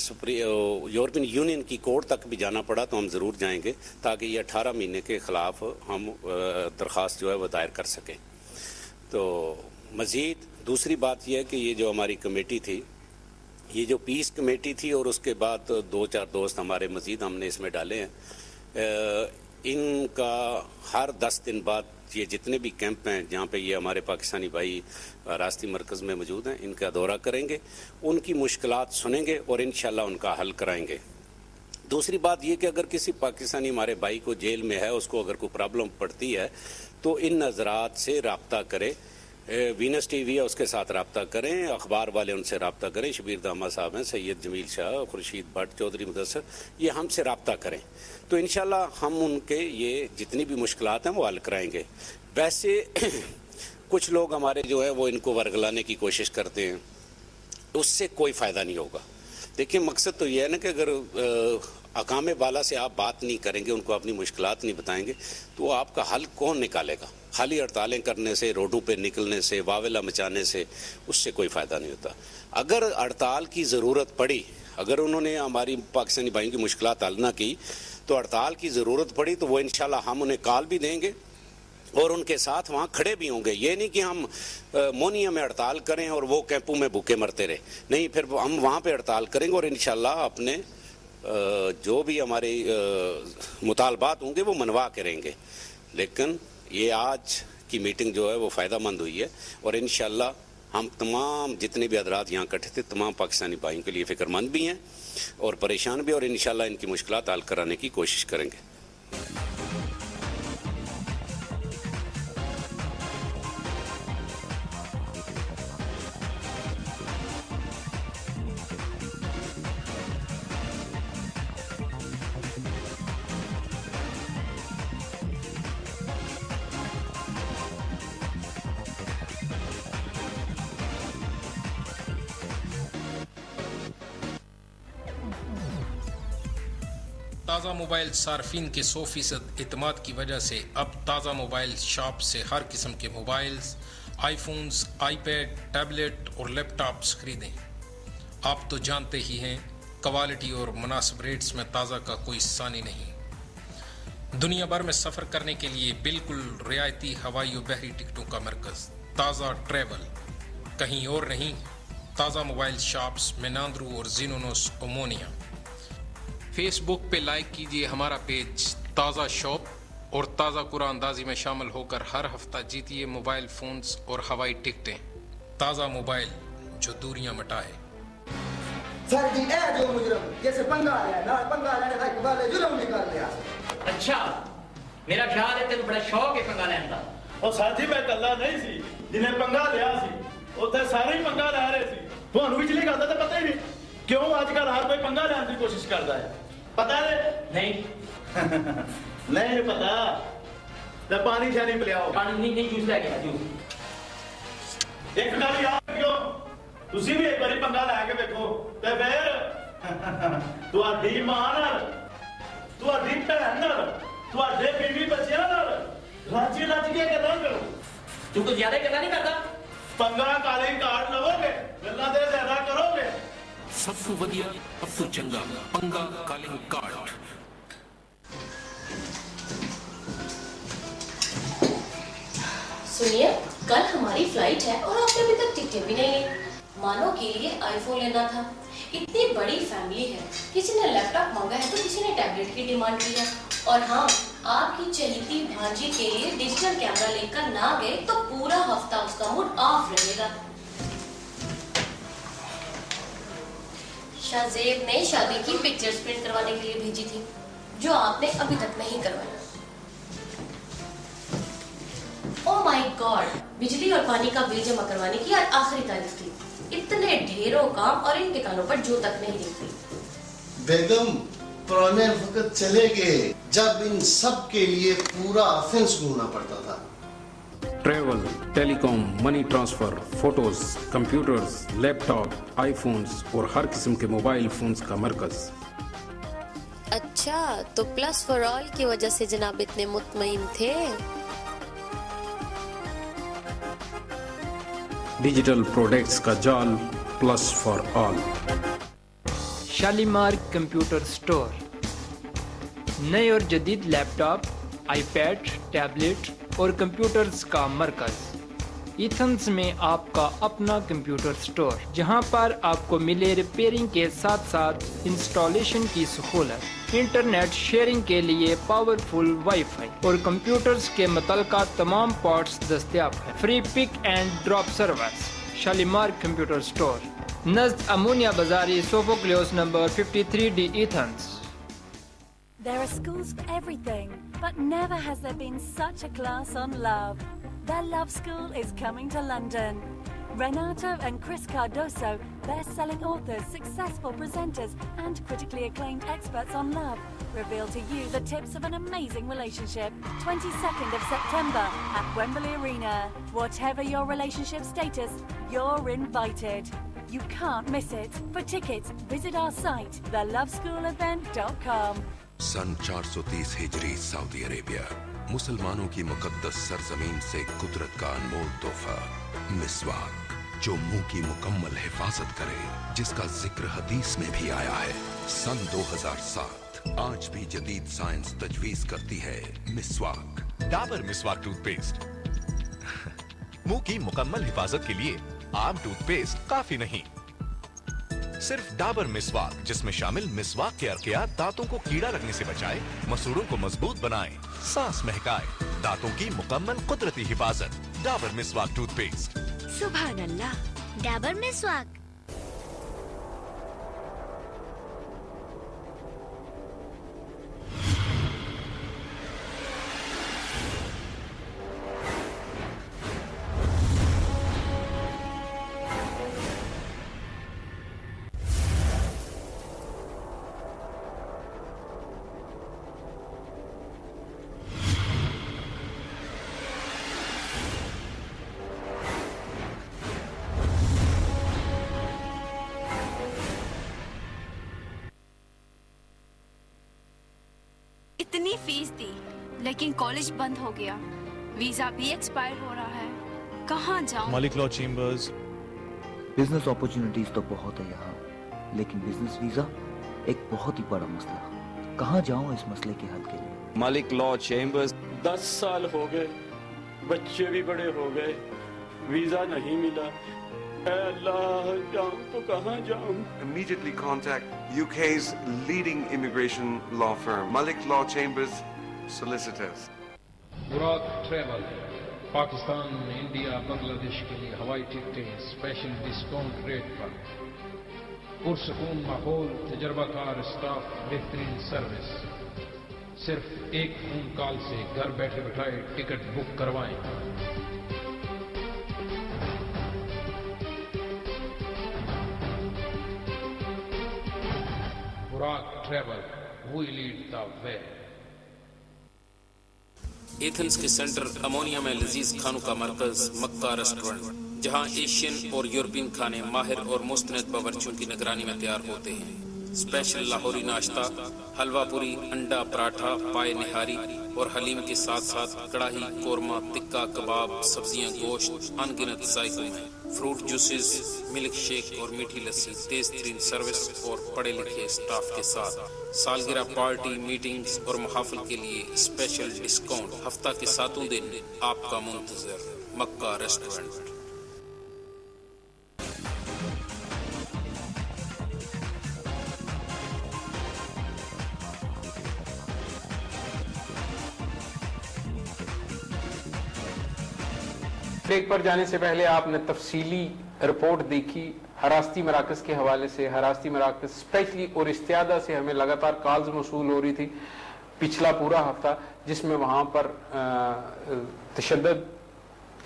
S17: यूरोपियन यूनियन की कोर्ट तक भी जाना पड़ा तो हम ज़रूर जाएंगे, ताकि ये 18 महीने के ख़िलाफ़ हम दरख्वास्त जो है वो दायर कर सकें। तो मज़ीद दूसरी बात यह है कि ये जो हमारी कमेटी थी, ये जो पीस कमेटी थी और उसके बाद 2-4 दोस्त हमारे मज़ीद हमने इसमें डाले हैं, इनका हर 10 दिन बाद ये जितने भी कैंप हैं जहाँ पे ये हमारे पाकिस्तानी भाई रास्ती मरकज़ में मौजूद हैं, इनका दौरा करेंगे, उनकी मुश्किलात सुनेंगे और इंशाल्लाह उनका हल कराएंगे। दूसरी बात ये कि अगर किसी पाकिस्तानी हमारे भाई को जेल में है, उसको अगर कोई प्रॉब्लम पड़ती है तो इन नज़रात से रब्ता करें। वीनस टीवी है उसके साथ रब्ता करें, अखबार वाले उनसे रब्ता करें, शबीर दामा साहब हैं, सैयद जमील शाह, खुर्शीद भट्ट, चौधरी मुदस्सर, ये हमसे रब्ता करें तो इंशाल्लाह हम उनके ये जितनी भी मुश्किलात हैं वो हल कराएंगे। वैसे कुछ लोग हमारे जो है वो इनको वर्गलाने की कोशिश करते हैं, उससे कोई फ़ायदा नहीं होगा। देखिए मकसद तो ये है ना कि अगर अकामे बाला से आप बात नहीं करेंगे, उनको अपनी मुश्किलात नहीं बताएंगे, तो आपका हल कौन निकालेगा? खाली हड़तालें करने से, रोडों पे निकलने से, वावेला मचाने से उससे कोई फ़ायदा नहीं होता। अगर हड़ताल की ज़रूरत पड़ी, अगर उन्होंने हमारी पाकिस्तानी भाइयों की मुश्किलात हल ना की तो हड़ताल की ज़रूरत पड़ी तो वो इंशाल्लाह हम उन्हें कॉल भी देंगे और उनके साथ वहाँ खड़े भी होंगे। ये नहीं कि हम मोनिया में हड़ताल करें और वो कैंपों में भूखे मरते रहे, नहीं, फिर हम वहाँ पे हड़ताल करेंगे और इंशाल्लाह अपने जो भी हमारे मुतालबात होंगे वो मनवा के रहेंगे। लेकिन ये आज की मीटिंग जो है वो फ़ायदा मंद हुई है और इंशाल्लाह हम तमाम जितने भी हज़रात यहाँ इकट्ठे थे, तमाम पाकिस्तानी भाइयों के लिए फ़िक्रमंद भी हैं और परेशान भी, और इंशाल्लाह इनकी मुश्किलात हल कराने की कोशिश करेंगे।
S6: ताज़ा मोबाइल सार्फिन के 100% इत्मीनान की वजह से अब ताज़ा मोबाइल शॉप से हर किस्म के मोबाइल्स, आईफोन्स, आईपैड, टैबलेट और लैपटॉप्स खरीदें। आप तो जानते ही हैं, क्वालिटी और मुनासिब रेट्स में ताज़ा का कोई सानी नहीं। दुनिया भर में सफ़र करने के लिए बिल्कुल रियायती हवाई और बहरी टिकटों का मरकज़ ताज़ा ट्रैवल, कहीं और नहीं, ताज़ा मोबाइल शॉप्स मेनांद्रू और जिनोनोस ओमोनिया। फेसबुक पे लाइक कीजिए हमारा पेज ताज़ा शॉप और ताज़ा कुरानदाजी में शामिल होकर हर हफ्ता जीतिए मोबाइल फ़ोन्स और हवाई टिकटें। ताज़ा मोबाइल जो दूरियां मिटाए।
S18: सर जी ए जो मुजरम जैसे पंगा आया ना पंगा लेने का वाले जुर्म निकाल लिया।
S19: अच्छा मेरा ख्याल है तेरे बड़ा शौक है पंगा लेने का।
S20: और सर जी मैं कल्ला नहीं सी जिन्हें पंगा लिया सी ਉੱਥੇ ਸਾਰੇ ਹੀ ਪੰਗਾ ਲੈ ਰਹੇ ਸੀ। ਤੁਹਾਨੂੰ ਪਿਛਲੀ ਗੱਲ ਦਾ ਤਾਂ ਪਤਾ ਹੀ ਨਹੀਂ ਕਿਉਂ ਅੱਜ ਕੱਲ ਹਰ ਕੋਈ ਪੰਗਾ ਲੈਣ ਦੀ ਕੋਸ਼ਿਸ਼ ਕਰਦਾ ਹੈ। ਪਤਾ ਹੈ ਨਹੀਂ ਨਹੀਂ ਪਤਾ ਤੇ ਪਾਣੀ ਛਾਣੀ ਪਿਲਾਓ।
S19: ਪਾਣੀ ਨਹੀਂ ਜੂਸ ਲੈ ਕੇ ਜੂਸ।
S20: ਇੱਕ ਗੱਲ ਯਾਦ ਰੱਖਿਓ ਤੁਸੀਂ ਵੀ ਇੱਕ ਵਾਰੀ ਪੰਗਾ ਲੈ ਕੇ ਵੇਖੋ ਤੇ ਫਿਰ ਤੁਹਾਡੀ ਮਾਂ ਨਾਲ ਤੁਹਾਡੀ ਭੈਣ ਨਾਲ ਤੁਹਾਡੇ ਬੀਵੀ ਬੱਚਿਆਂ ਨਾਲ ਰਾਜੀ ਲੱਜ ਕੇ ਗੱਲਾਂ ਕਰੋ।
S19: ਤੂੰ ਕੁਝ ਜ਼ਿਆਦਾ ਗੱਲਾਂ ਨਹੀਂ ਕਰਦਾ।
S20: पंगा कालिंग कार्ड लवोगे गल्ला दे ज्यादा करोगे।
S6: सब तो वधिया अब तो चंगा पंगा कालिंग कार्ड।
S21: सुनिए कल हमारी फ्लाइट है और आपने अभी तक टिकटें भी नहीं ली। मानो के लिए आईफोन लेना था। इतनी बड़ी फैमिली है, किसी ने लैपटॉप मांगा है तो किसी ने टैबलेट की डिमांड की है। और हाँ, आपकी चहेती भांजी के लिए डिजिटल कैमरा लेकर ना गए तो पूरा हफ्ता उसका मूड ऑफ रहेगा। शाहजेब ने शादी की पिक्चर्स प्रिंट करवाने के लिए भेजी थी, जो आपने अभी तक नहीं करवाई। ओह माय गॉड, बिजली और पानी का बिल जमा करवाने की आज आखिरी तारीख थी। इतने ढेरों काम और इनके कानों पर जो तक नहीं दिखती।
S22: बेगम पुराने वक्त चले गए जब इन सब के लिए पूरा ऑफेंस घूमना पड़ता था।
S2: Travel, telecom, money transfer, photos, computers, laptop, iPhones और हर किस्म के मोबाइल फोन्स का मरकज।
S21: अच्छा तो प्लस फॉर ऑल की वजह से जनाब इतने मुतमईन थे।
S2: डिजिटल प्रोडक्ट्स का जाल plus for all.
S7: Shalimar computer store, नए और जदीद लैपटॉप, आईपैड, टैबलेट और कंप्यूटर्स का मरकज़। इथन्स में आपका अपना कंप्यूटर स्टोर, जहां पर आपको मिले रिपेयरिंग के साथ साथ इंस्टॉलेशन की सहूलत, इंटरनेट शेयरिंग के लिए पावरफुल वाईफाई और कंप्यूटर्स के मुतल्लिका तमाम पार्ट्स दस्तयाब हैं। Free pick and drop service. Shalimar computer store, नज़द अमोनिया बाजारी, Sophocleous number 53D, Athens.
S1: There are schools for everything, but never has there been such a class on love. The Love School is coming to London. Renato and Chris Cardoso, best-selling authors, successful presenters, and critically acclaimed experts on love, reveal to you the tips of an amazing relationship. 22nd of September at Wembley Arena. Whatever your relationship status, you're invited. You can't miss it. For tickets, visit our site, theloveschoolevent.com.
S23: सन 430 हिजरी Saudi Arabia, मुसलमानों की मुकद्दस सरजमीन से कुदरत का अनमोल तोहफा मिसवाक, जो मुंह की मुकम्मल हिफाजत करे, जिसका जिक्र हदीस में भी आया है। सन 2007 आज भी जदीद साइंस तजवीज करती है मिसवाक।
S24: डाबर मिसवाक टूथपेस्ट। मुंह की मुकम्मल हिफाजत के लिए आम टूथपेस्ट काफी नहीं, सिर्फ डाबर मिसवाक, जिसमें शामिल मिसवाक के अर्कियात दांतों को कीड़ा लगने से बचाए, मसूड़ों को मजबूत बनाए, सांस महकाए, दांतों की मुकम्मल कुदरती हिफाजत। डाबर मिसवाक टूथपेस्ट।
S1: सुभान अल्लाह, डाबर मिसवाक।
S3: इतनी फीस दी लेकिन कॉलेज बंद हो गया, वीजा भी एक्सपायर हो रहा है, कहाँ जाऊँ?
S4: मालिक लॉ चेम्बर्स।
S5: बिजनेस अपॉर्चुनिटीज तो बहुत है यहाँ, लेकिन बिजनेस वीजा एक बहुत ही बड़ा मसला। कहाँ जाऊँ इस मसले के हल के लिए?
S8: मालिक लॉ चेम्बर्स।
S14: 10 साल हो गए, बच्चे भी बड़े हो गए, वीजा नहीं मिला। ऐ अल्लाह, जाऊं तो कहाँ जाऊं?
S25: Immediately contact UK's leading immigration law firm, Malik Law Chambers Solicitors.
S6: बुराक ट्रैवल पाकिस्तान, इंडिया, बांग्लादेश के लिए हवाई टिकटें स्पेशल डिस्काउंट रेट पर, पुरसकून माहौल, तजर्बाकार स्टाफ, बेहतरीन सर्विस। सिर्फ एक फोन कॉल से घर बैठे बैठाए टिकट बुक करवाएं। Buraq travel, we lead the way. Athens के सेंटर अमोनिया में लजीज खानों का मरकज मक्का रेस्टोरेंट, जहां एशियन और यूरोपियन खाने माहिर और मुस्तनद बावर्चियों की निगरानी में तैयार होते हैं। स्पेशल लाहौरी नाश्ता, हलवा पूरी, अंडा पराठा, पाए निहारी और हलीम के साथ साथ कड़ाही, कोरमा, टिक्का, कबाब, सब्जियां, गोश्त, अनगिनत जायकों में, फ्रूट जूसेस, मिल्क शेक और मीठी लस्सी, तेज तरीन सर्विस और पढ़े लिखे स्टाफ के साथ। सालगिरह पार्टी, मीटिंग्स और महाफिल के लिए स्पेशल डिस्काउंट। हफ्ता के 7 दिन आपका मुंतजर मक्का रेस्टोरेंट।
S26: ब्रेक पर जाने से पहले आपने तफसीली रिपोर्ट देखी हरासती मराकज के हवाले से। हरासती मराकज स्पेशली और इस्तियादा से हमें लगातार कॉल्स मौसूल हो रही थी पिछला पूरा हफ्ता, जिसमें वहाँ पर तशद्दुद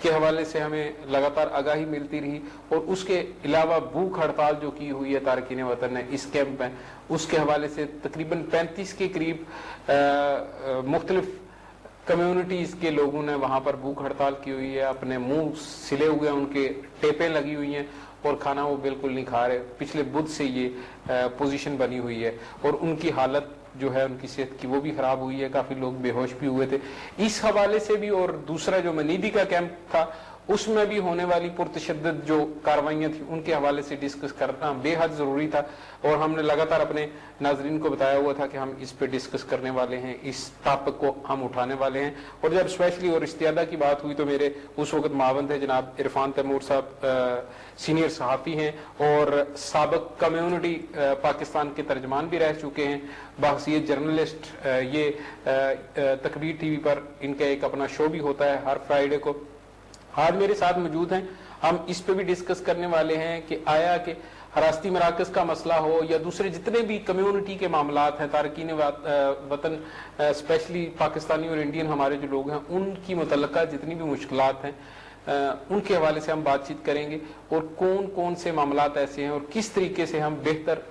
S26: के हवाले से हमें लगातार आगाही मिलती रही, और उसके अलावा भूख हड़ताल जो की हुई है तारकीन वतन ने इस कैंप में, उसके हवाले से तकरीबन 35 के करीब मुख्तलिफ कम्युनिटीज़ के लोगों ने वहाँ पर भूख हड़ताल की हुई है। अपने मुंह सिले हुए हैं, उनके टेपें लगी हुई हैं और खाना वो बिल्कुल नहीं खा रहे। पिछले बुध से ये पोजीशन बनी हुई है और उनकी हालत जो है उनकी सेहत की वो भी खराब हुई है, काफ़ी लोग बेहोश भी हुए थे इस हवाले से भी। और दूसरा जो मनीदी का कैंप था उसमें भी होने वाली पुरतशद्दुद जो कार्रवाइयाँ थी उनके हवाले से डिस्कस करना बेहद ज़रूरी था, और हमने लगातार अपने नाजरीन को बताया हुआ था कि हम इस पे डिस्कस करने वाले हैं, इस टॉपिक को हम उठाने वाले हैं। और जब स्पेशली और इस्तियादा की बात हुई तो मेरे उस वक्त मावन थे जनाब इरफान तैमूर साहब, सीनियर सहाफ़ी हैं और साबिक कम्युनिटी पाकिस्तान के तर्जमान भी रह चुके हैं, बाहसियत जर्नलिस्ट। ये तकबीर TV पर इनका एक अपना शो भी होता है हर फ्राइडे को। आज मेरे साथ मौजूद हैं, हम इस पे भी डिस्कस करने वाले हैं कि आया कि हरासती मराकज का मसला हो या दूसरे जितने भी कम्युनिटी के मामलात हैं, तारकीन वतन स्पेशली पाकिस्तानी और इंडियन हमारे जो लोग हैं उनकी मुतल्लका जितनी भी मुश्किलात हैं उनके हवाले से हम बातचीत करेंगे, और कौन कौन से मामलात ऐसे हैं और किस तरीके से हम बेहतर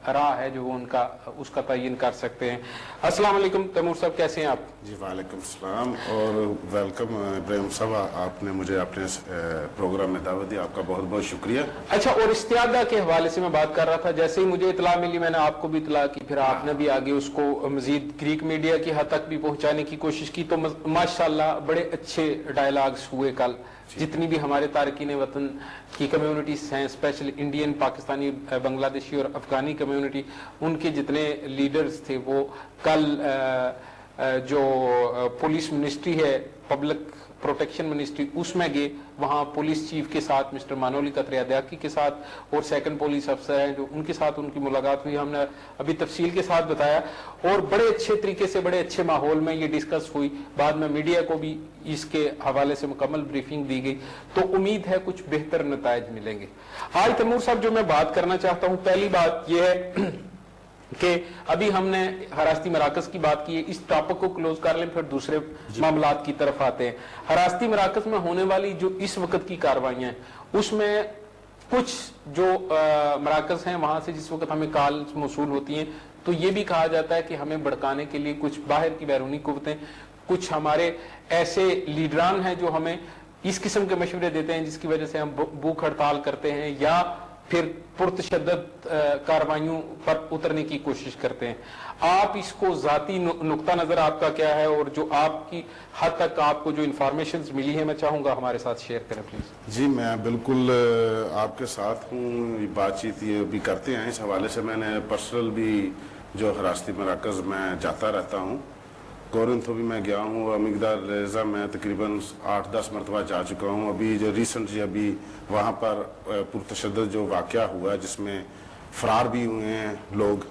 S26: राह है जो उनका उसका तयन कर सकते हैं। अस्सलाम वालेकुम तैमूर साहब, कैसे हैं आप?
S15: जी वालेकुम सलाम और वेलकम इब्राहिम साहब, आपने मुझे अपने प्रोग्राम में दावत दी, आपका बहुत बहुत शुक्रिया।
S26: अच्छा, और इस्तियादा के हवाले से मैं बात कर रहा था, जैसे ही मुझे इतला मिली मैंने आपको भी इतला की, फिर आपने भी आगे उसको मजीद ग्रीक मीडिया की हद तक भी पहुंचाने की कोशिश की, तो माशाल्लाह बड़े अच्छे डायलॉग्स हुए कल। जितनी भी हमारे तारकीन वतन की कम्युनिटीज हैं, स्पेशली इंडियन, पाकिस्तानी, बांग्लादेशी और अफगानी कम्युनिटी, उनके जितने लीडर्स थे वो कल जो पुलिस मिनिस्ट्री है, पब्लिक प्रोटेक्शन मिनिस्ट्री, उसमें गए। वहाँ पुलिस चीफ के साथ मिस्टर मानोली कतरियादयाकी के साथ और सेकंड पुलिस अफसर हैं जो उनके साथ उनकी मुलाकात हुई, हमने अभी तफसील के साथ बताया, और बड़े अच्छे तरीके से बड़े अच्छे माहौल में ये डिस्कस हुई। बाद में मीडिया को भी इसके हवाले से मुकम्मल ब्रीफिंग दी गई, तो उम्मीद है कुछ बेहतर नताइज मिलेंगे। आज तैमूर साहब जो मैं बात करना चाहता हूँ, पहली बात यह है कि अभी हमने हरासती मराकज की बात की है, इस टॉपिक को क्लोज कर लें फिर दूसरे मामलात की तरफ आते हैं। हरासती मराकज में होने वाली जो इस वक्त की कार्रवाइयां हैं उसमें कुछ जो मराकज हैं वहां से जिस वक्त हमें कॉल मौसूल होती हैं तो ये भी कहा जाता है कि हमें भड़काने के लिए कुछ बाहर की बैरूनी कुव्वतें, कुछ हमारे ऐसे लीडरान हैं जो हमें इस किस्म के मशवरे देते हैं जिसकी वजह से हम भूख हड़ताल करते हैं या फिर पुरतशद्दद कार्रवाइयों पर उतरने की कोशिश करते हैं। आप इसको ज़ाती नुक्ता नज़र आपका क्या है, और जो आपकी हद तक आपको जो इंफॉर्मेशन मिली है मैं चाहूँगा हमारे साथ शेयर करें प्लीज़।
S4: जी मैं बिल्कुल आपके साथ हूँ, बातचीत ये भी करते हैं। इस हवाले से मैंने पर्सनल भी जो हिरासती मराकज़ में जाता रहता हूँ, कोरिंथो भी मैं गया हूँ, अमिगदाल रेज़ा में तकरीबन 8-10 मरतबा जा चुका हूँ। अभी जो रिसेंटली अभी वहाँ पर पुरतशद्दद जो वाक़या हुआ जिसमें फ़रार भी हुए हैं लोग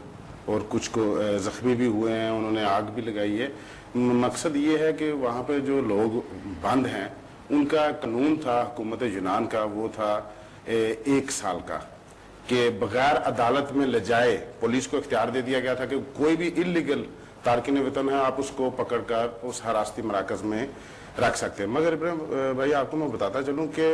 S4: और कुछ को ज़ख्मी भी हुए हैं, उन्होंने आग भी लगाई है। मकसद ये है कि वहाँ पे जो लोग बंद हैं उनका कानून था हुकूमत यूनान का, वो था 1 साल का, कि बगैर अदालत में ले जाए पुलिस को इख्तियार दे दिया गया था कि कोई भी इलीगल तारकिन वतन है आप उसको पकड़कर उस हिरासती मराकज़ में रख सकते हैं। मगर इब्राहिम भाई आपको मैं बताता चलूँ कि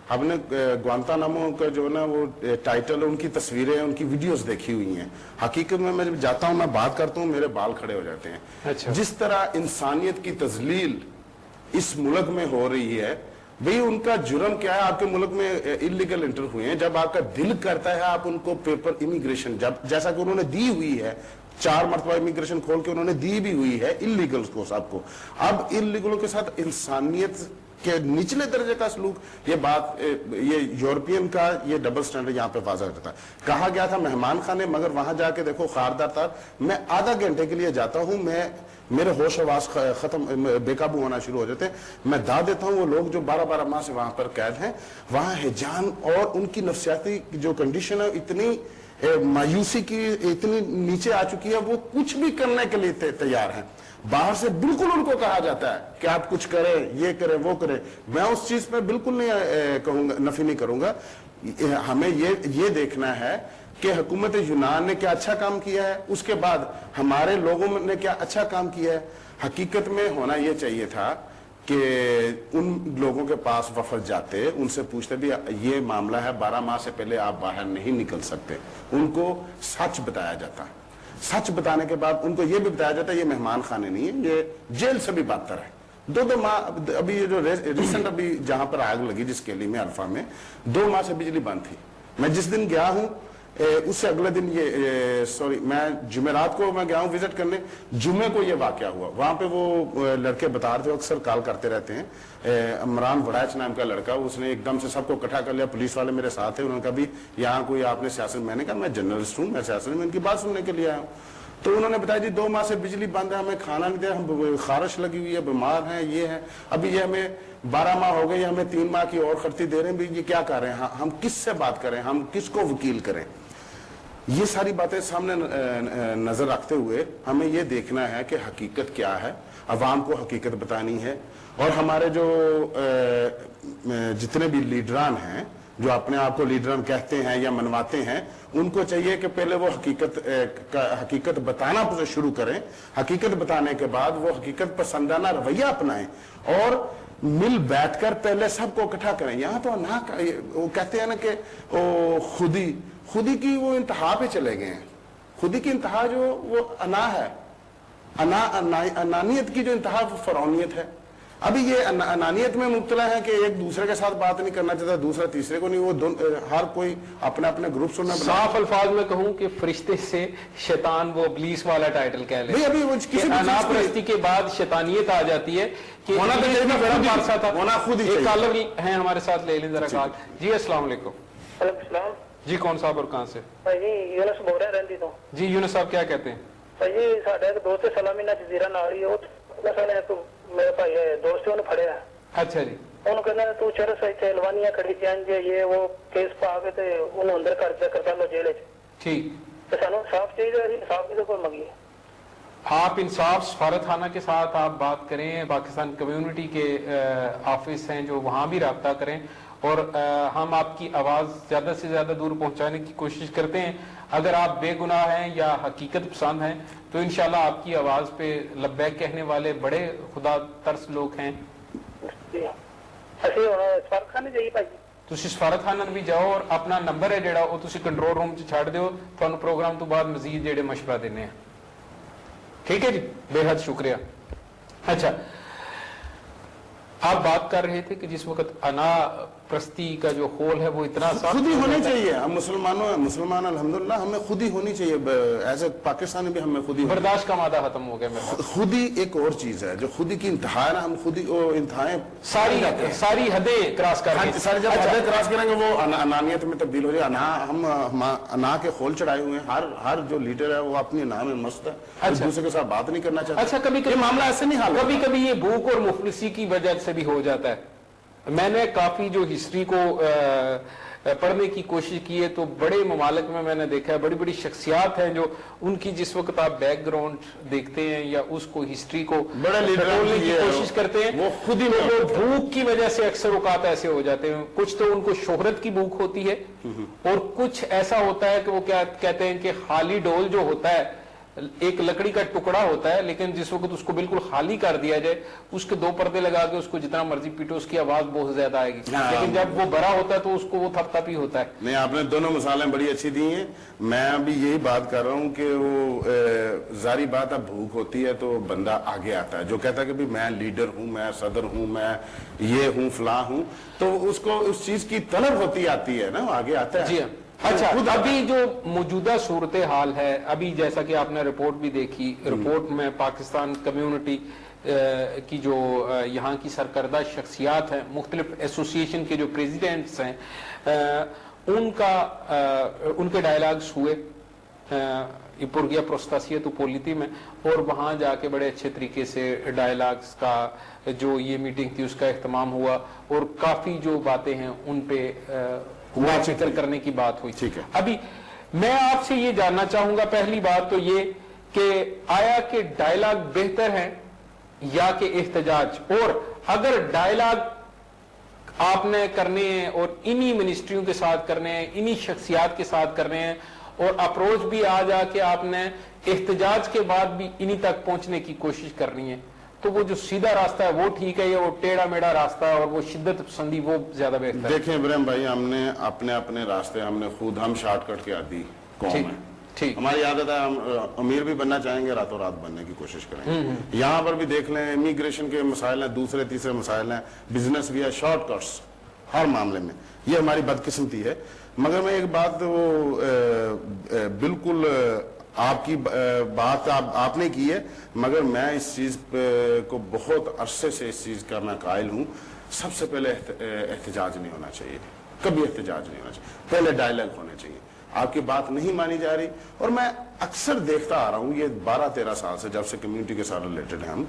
S4: हमने ग्वांतानामो का जो ना वो टाइटल, उनकी तस्वीरें, उनकी वीडियोस देखी हुई हैं। हकीकत में मैं जब जाता हूँ, मैं बात करता हूँ, मेरे बाल खड़े हो जाते हैं। अच्छा। जिस तरह इंसानियत की तजलील इस मुल्क में हो रही है, भाई उनका जुर्म क्या है? आपके मुल्क में इलीगल एंटर हुए हैं, जब आपका दिल करता है आप उनको पेपर इमिग्रेशन, जब जैसा कि उन्होंने दी हुई है 4 मरतबा इमिग्रेशन खोल के उन्होंने दी भी हुई है इलीगल्स को सबको, अब इलीगलों के साथ इंसानियत के निचले दर्जे का सलूक, ये बात ये यूरोपियन का ये डबल स्टैंडर्ड यहाँ पे वाज़ा करता है। कहा गया था मेहमान खाने, मगर वहां जाके देखो खारदार तार। मैं आधा घंटे के लिए जाता हूँ, मेरे होश आवास खत्म बेकाबू होना शुरू हो जाते हैं। मैं दा देता हूँ वो लोग जो 12-12 माह से वहां पर कैद हैं, वहां हिजान और उनकी नफ्सियाती जो कंडीशन है इतनी मायूसी की इतनी नीचे आ चुकी है, वो कुछ भी करने के लिए तैयार हैं। बाहर से बिल्कुल उनको कहा जाता है कि आप कुछ करें, ये करें, वो करें। मैं उस चीज पे बिल्कुल नहीं कहूंगा, नफी नहीं करूंगा। हमें ये देखना है कि हुकूमत यूनान ने क्या अच्छा काम किया है, उसके बाद हमारे लोगों ने क्या अच्छा काम किया है। हकीकत में होना ये चाहिए था कि उन लोगों के पास वफद जाते, उनसे पूछते भी ये मामला है, 12 माह से पहले आप बाहर नहीं निकल सकते। उनको सच बताया जाता, सच बताने के बाद उनको ये भी बताया जाता है ये मेहमान खाने नहीं है, ये जेल से भी बदतर है। 2-2 माह अभी ये जो रिसेंट अभी जहां पर आग लगी जिसके लिए में अल्फा में 2 माह से बिजली बंद थी। मैं जिस दिन गया हूं उससे अगले दिन सॉरी मैं जुमेरात को मैं गया हूँ विजिट करने, जुमे को ये वाकया हुआ। वहां पे वो लड़के बता रहे थे, अक्सर कॉल करते रहते हैं, इमरान वड़ैच नाम का लड़का, उसने एकदम से सबको इकट्ठा कर लिया। पुलिस वाले मेरे साथ है, उन्होंने कहा भी यहाँ कोई आपने सियासत, मैंने कहा मैं जर्नलिस्ट हूँ, मैं सियासत में इनकी बात सुनने के लिए आया हूँ। तो उन्होंने बताया जी 2 माह से बिजली बंद है, हमें खाना नहीं दे, हम खारिश लगी हुई है, बीमार हैं, ये है। अभी ये हमें 12 माह हो गए, हमें 3 माह की और खर्ची दे रहे हैं, भी ये क्या कर रहे हैं, हम किससे बात करें, हम किसको वकील करें। ये सारी बातें सामने नजर रखते हुए हमें ये देखना है कि हकीकत क्या है, अवाम को हकीकत बतानी है। और हमारे जो जितने भी लीडरान हैं, जो अपने आप को लीडरान कहते हैं या मनवाते हैं, उनको चाहिए कि पहले वो हकीकत बताना शुरू करें। हकीकत बताने के बाद वो हकीकत पसंदाना रवैया अपनाएं और मिल बैठकर पहले सबको इकट्ठा करें। यहाँ तो ना वो कहते हैं ना कि खुदी की वो इंतहा पे चले गए हैं। खुदी की इंतहा जो वो अना है, अनानियत की जो इंतहा वो फरौनियत है। अभी ये अनानियत में मुब्तला है कि एक दूसरे के साथ बात नहीं करना चाहता, दूसरा तीसरे को नहीं, वो हर कोई अपने अपने ग्रुप सुनना।
S26: साफ अल्फाज में कहूं कि फरिश्ते से शैतान वो इब्लीस वाला टाइटल कह ले।
S4: अभी वो किसी
S26: अनापरस्ती के बाद शैतानियत आ जाती है कि
S4: होना तो चाहिए,
S26: बड़ा पारसा था।
S4: होना खुद ही
S26: एक कॉलर है हमारे साथ, ले लें जरा कॉल। जी अस्सलाम वालेकुम। जी कौन साहब और कहां से?
S8: भाई यूनुस बोल रहे रहंदी तो।
S26: जी यूनुस साहब क्या कहते हैं?
S8: भाई साडा एक दोस्त है सलामीना जजीरा नाल ही, ਉਹ तो मेरे भाई दोस्त ने फड़िया।
S26: अच्छा जी।
S8: ਉਹਨੂੰ ਕਹਿੰਦਾ ਤੂੰ ਚਰਸ ਇੱਥੇ ਲਵਾਨੀਆਂ ਖੜੀ ਜਾਂਜ ਇਹ ਉਹ ਕੇਸ ਪਾ ਕੇ ਤੇ ਉਹਨੂੰ ਅੰਦਰ ਕਰ ਲੋ ਜੇਲ੍ਹ 'ਚ।
S26: ठीक।
S8: ਤੇ ਸਾਨੂੰ ਇਨਸਾਫ ਚਾਹੀਦਾ, ਅਸੀਂ ਇਨਸਾਫ ਕਿਹਦੇ ਕੋਲ ਮੰਗੀਏ?
S26: आप इंसाफ सफारतखाना के साथ आप बात करें, पाकिस्तान कम्युनिटी के ऑफिस हैं जो वहाँ भी रब्ता करें, और हम आपकी आवाज़ ज़्यादा से ज़्यादा दूर पहुँचाने की कोशिश करते हैं। अगर आप बेगुनाह हैं या हकीकत पसंद हैं तो इंशाल्लाह आपकी आवाज़ पे लब्बैक कहने वाले बड़े खुदा तरस लोग हैं। ਤੁਸੀਂ ਸਫਾਰਤਖਾਨਾ ਵੀ ਜਾਓ और अपना नंबर है ਜਿਹੜਾ ਉਹ ਤੁਸੀਂ कंट्रोल रूम 'ਚ ਛੱਡ ਦਿਓ, ਤੁਹਾਨੂੰ प्रोग्राम तो बाद मजीद ਜਿਹੜੇ मशवरा देने हैं। ठीक है जी, बेहद शुक्रिया। अच्छा, आप बात कर रहे थे कि जिस वक्त अना प्रस्ती का जो होल है वो इतना साफ
S4: खुद ही
S26: हो
S4: होनी
S26: जाता है।
S4: चाहिए। हम मुसलमान अल्हम्दुलिल्लाह हमें खुद ही होनी चाहिए। एज ए पाकिस्तानी भी हमें खुद ही
S26: बर्दाश्त का मादा खत्म हो गया मेरे पास।
S4: खुद ही एक और चीज है जो खुद ही की इंतहा है ना, हम खुद ही वो इंतहाएं
S26: सारी हदें क्रॉस कर दी।
S4: सारी जब हदें क्रॉस करेंगे वो अनानियत में तब्दील हो जाए। हम अना के खोल चढ़ाए हुए हैं। हर जो लीडर है वो अपनी अना में मस्त है, एक दूसरे के साथ बात नहीं करना चाहता।
S26: अच्छा, कभी कभी
S4: मामला ऐसे नहीं हाल,
S26: कभी कभी ये भूख और मुफलिसी की वजह से भी हो जाता है। मैंने काफी जो हिस्ट्री को पढ़ने की कोशिश की है तो बड़े ममालिक में मैंने देखा है बड़ी बड़ी शख्सियात हैं जो उनकी जिस वक्त आप बैकग्राउंड देखते हैं या उसको हिस्ट्री को
S4: बड़े
S26: टटोलने की कोशिश करते हैं
S4: वो खुद ही
S26: वो भूख की वजह से अक्सर औकात ऐसे हो जाते हैं। कुछ तो उनको शोहरत की भूख होती है और कुछ ऐसा होता है कि वो क्या कहते हैं कि खाली डोल जो होता है, एक लकड़ी का टुकड़ा होता है लेकिन जिस वक्त उसको बिल्कुल खाली कर दिया जाए उसके दो पर्दे लगा के उसको जितना मर्जी पीटो उसकी आवाज बहुत ज्यादा आएगी, लेकिन जब वो बड़ा होता है तो उसको वो थप ही होता है।
S4: नहीं, आपने दोनों मिसालें बड़ी अच्छी दी हैं। मैं अभी यही बात कर रहा हूँ कि वो जारी बात अब भूख होती है तो बंदा आगे आता है, जो कहता है कि भी मैं लीडर हूँ, मैं सदर हूँ, मैं ये हूँ, फला हूँ, तो उसको उस चीज की तलब होती आती है ना, वो आगे आता है।
S26: जी हाँ। अच्छा, अभी जो मौजूदा सूरत हाल है, अभी जैसा कि आपने रिपोर्ट भी देखी, रिपोर्ट में पाकिस्तान कम्युनिटी की जो यहाँ की सरकर्दा शख्सियात हैं, मुख्तलिफ एसोसिएशन के जो प्रेसिडेंट्स हैं, उनके डायलॉग्स हुए पुरगिया प्रोस्तासियत पोलिटी में, और वहाँ जाके बड़े अच्छे तरीके से डायलॉग्स का जो ये मीटिंग थी उसका एहतमाम हुआ और काफी जो बातें हैं उन पे जिक्र करने की बात हुई।
S4: ठीक है।
S26: अभी मैं आपसे ये जानना चाहूंगा, पहली बात तो ये कि आया कि डायलॉग बेहतर है या कि एहतजाज, और अगर डायलॉग आपने करने हैं और इन्हीं मिनिस्ट्रियों के साथ करने हैं, इन्हीं शख्सियात के साथ करने हैं, और अप्रोच भी आ जाके आपने एहतजाज के बाद भी इन्हीं तक पहुंचने की कोशिश करनी है, तो वो जो सीधा रास्ता है वो ठीक है या वो टेढ़ा मेढ़ा रास्ता है और वो शिद्दत पसंदी वो ज्यादा बेहतर है?
S4: देखें इब्राहिम भाई, हमने अपने अपने रास्ते हम शॉर्टकट के आदी कौम है।
S26: ठीक,
S4: हमारी आदत है, हम अमीर भी बनना चाहेंगे, रातों रात बनने की कोशिश करेंगे। यहाँ पर भी देख लें, इमिग्रेशन के मसाइल हैं, दूसरे तीसरे मसाइल हैं, बिजनेस भी है, शॉर्टकट्स हर मामले में, ये हमारी बदकिस्मती है। मगर मैं एक बात बिल्कुल आपकी बात आपने की है, मगर मैं इस चीज को बहुत अरसे से इस चीज का मैं कायल हूँ। सबसे पहले एहतजाज नहीं होना चाहिए, कभी एहतजाज नहीं होना चाहिए, पहले डायलॉग होने चाहिए। आपकी बात नहीं मानी जा रही, और मैं अक्सर देखता आ रहा हूँ ये 12-13 साल से, जब से कम्युनिटी के साथ रिलेटेड है हम,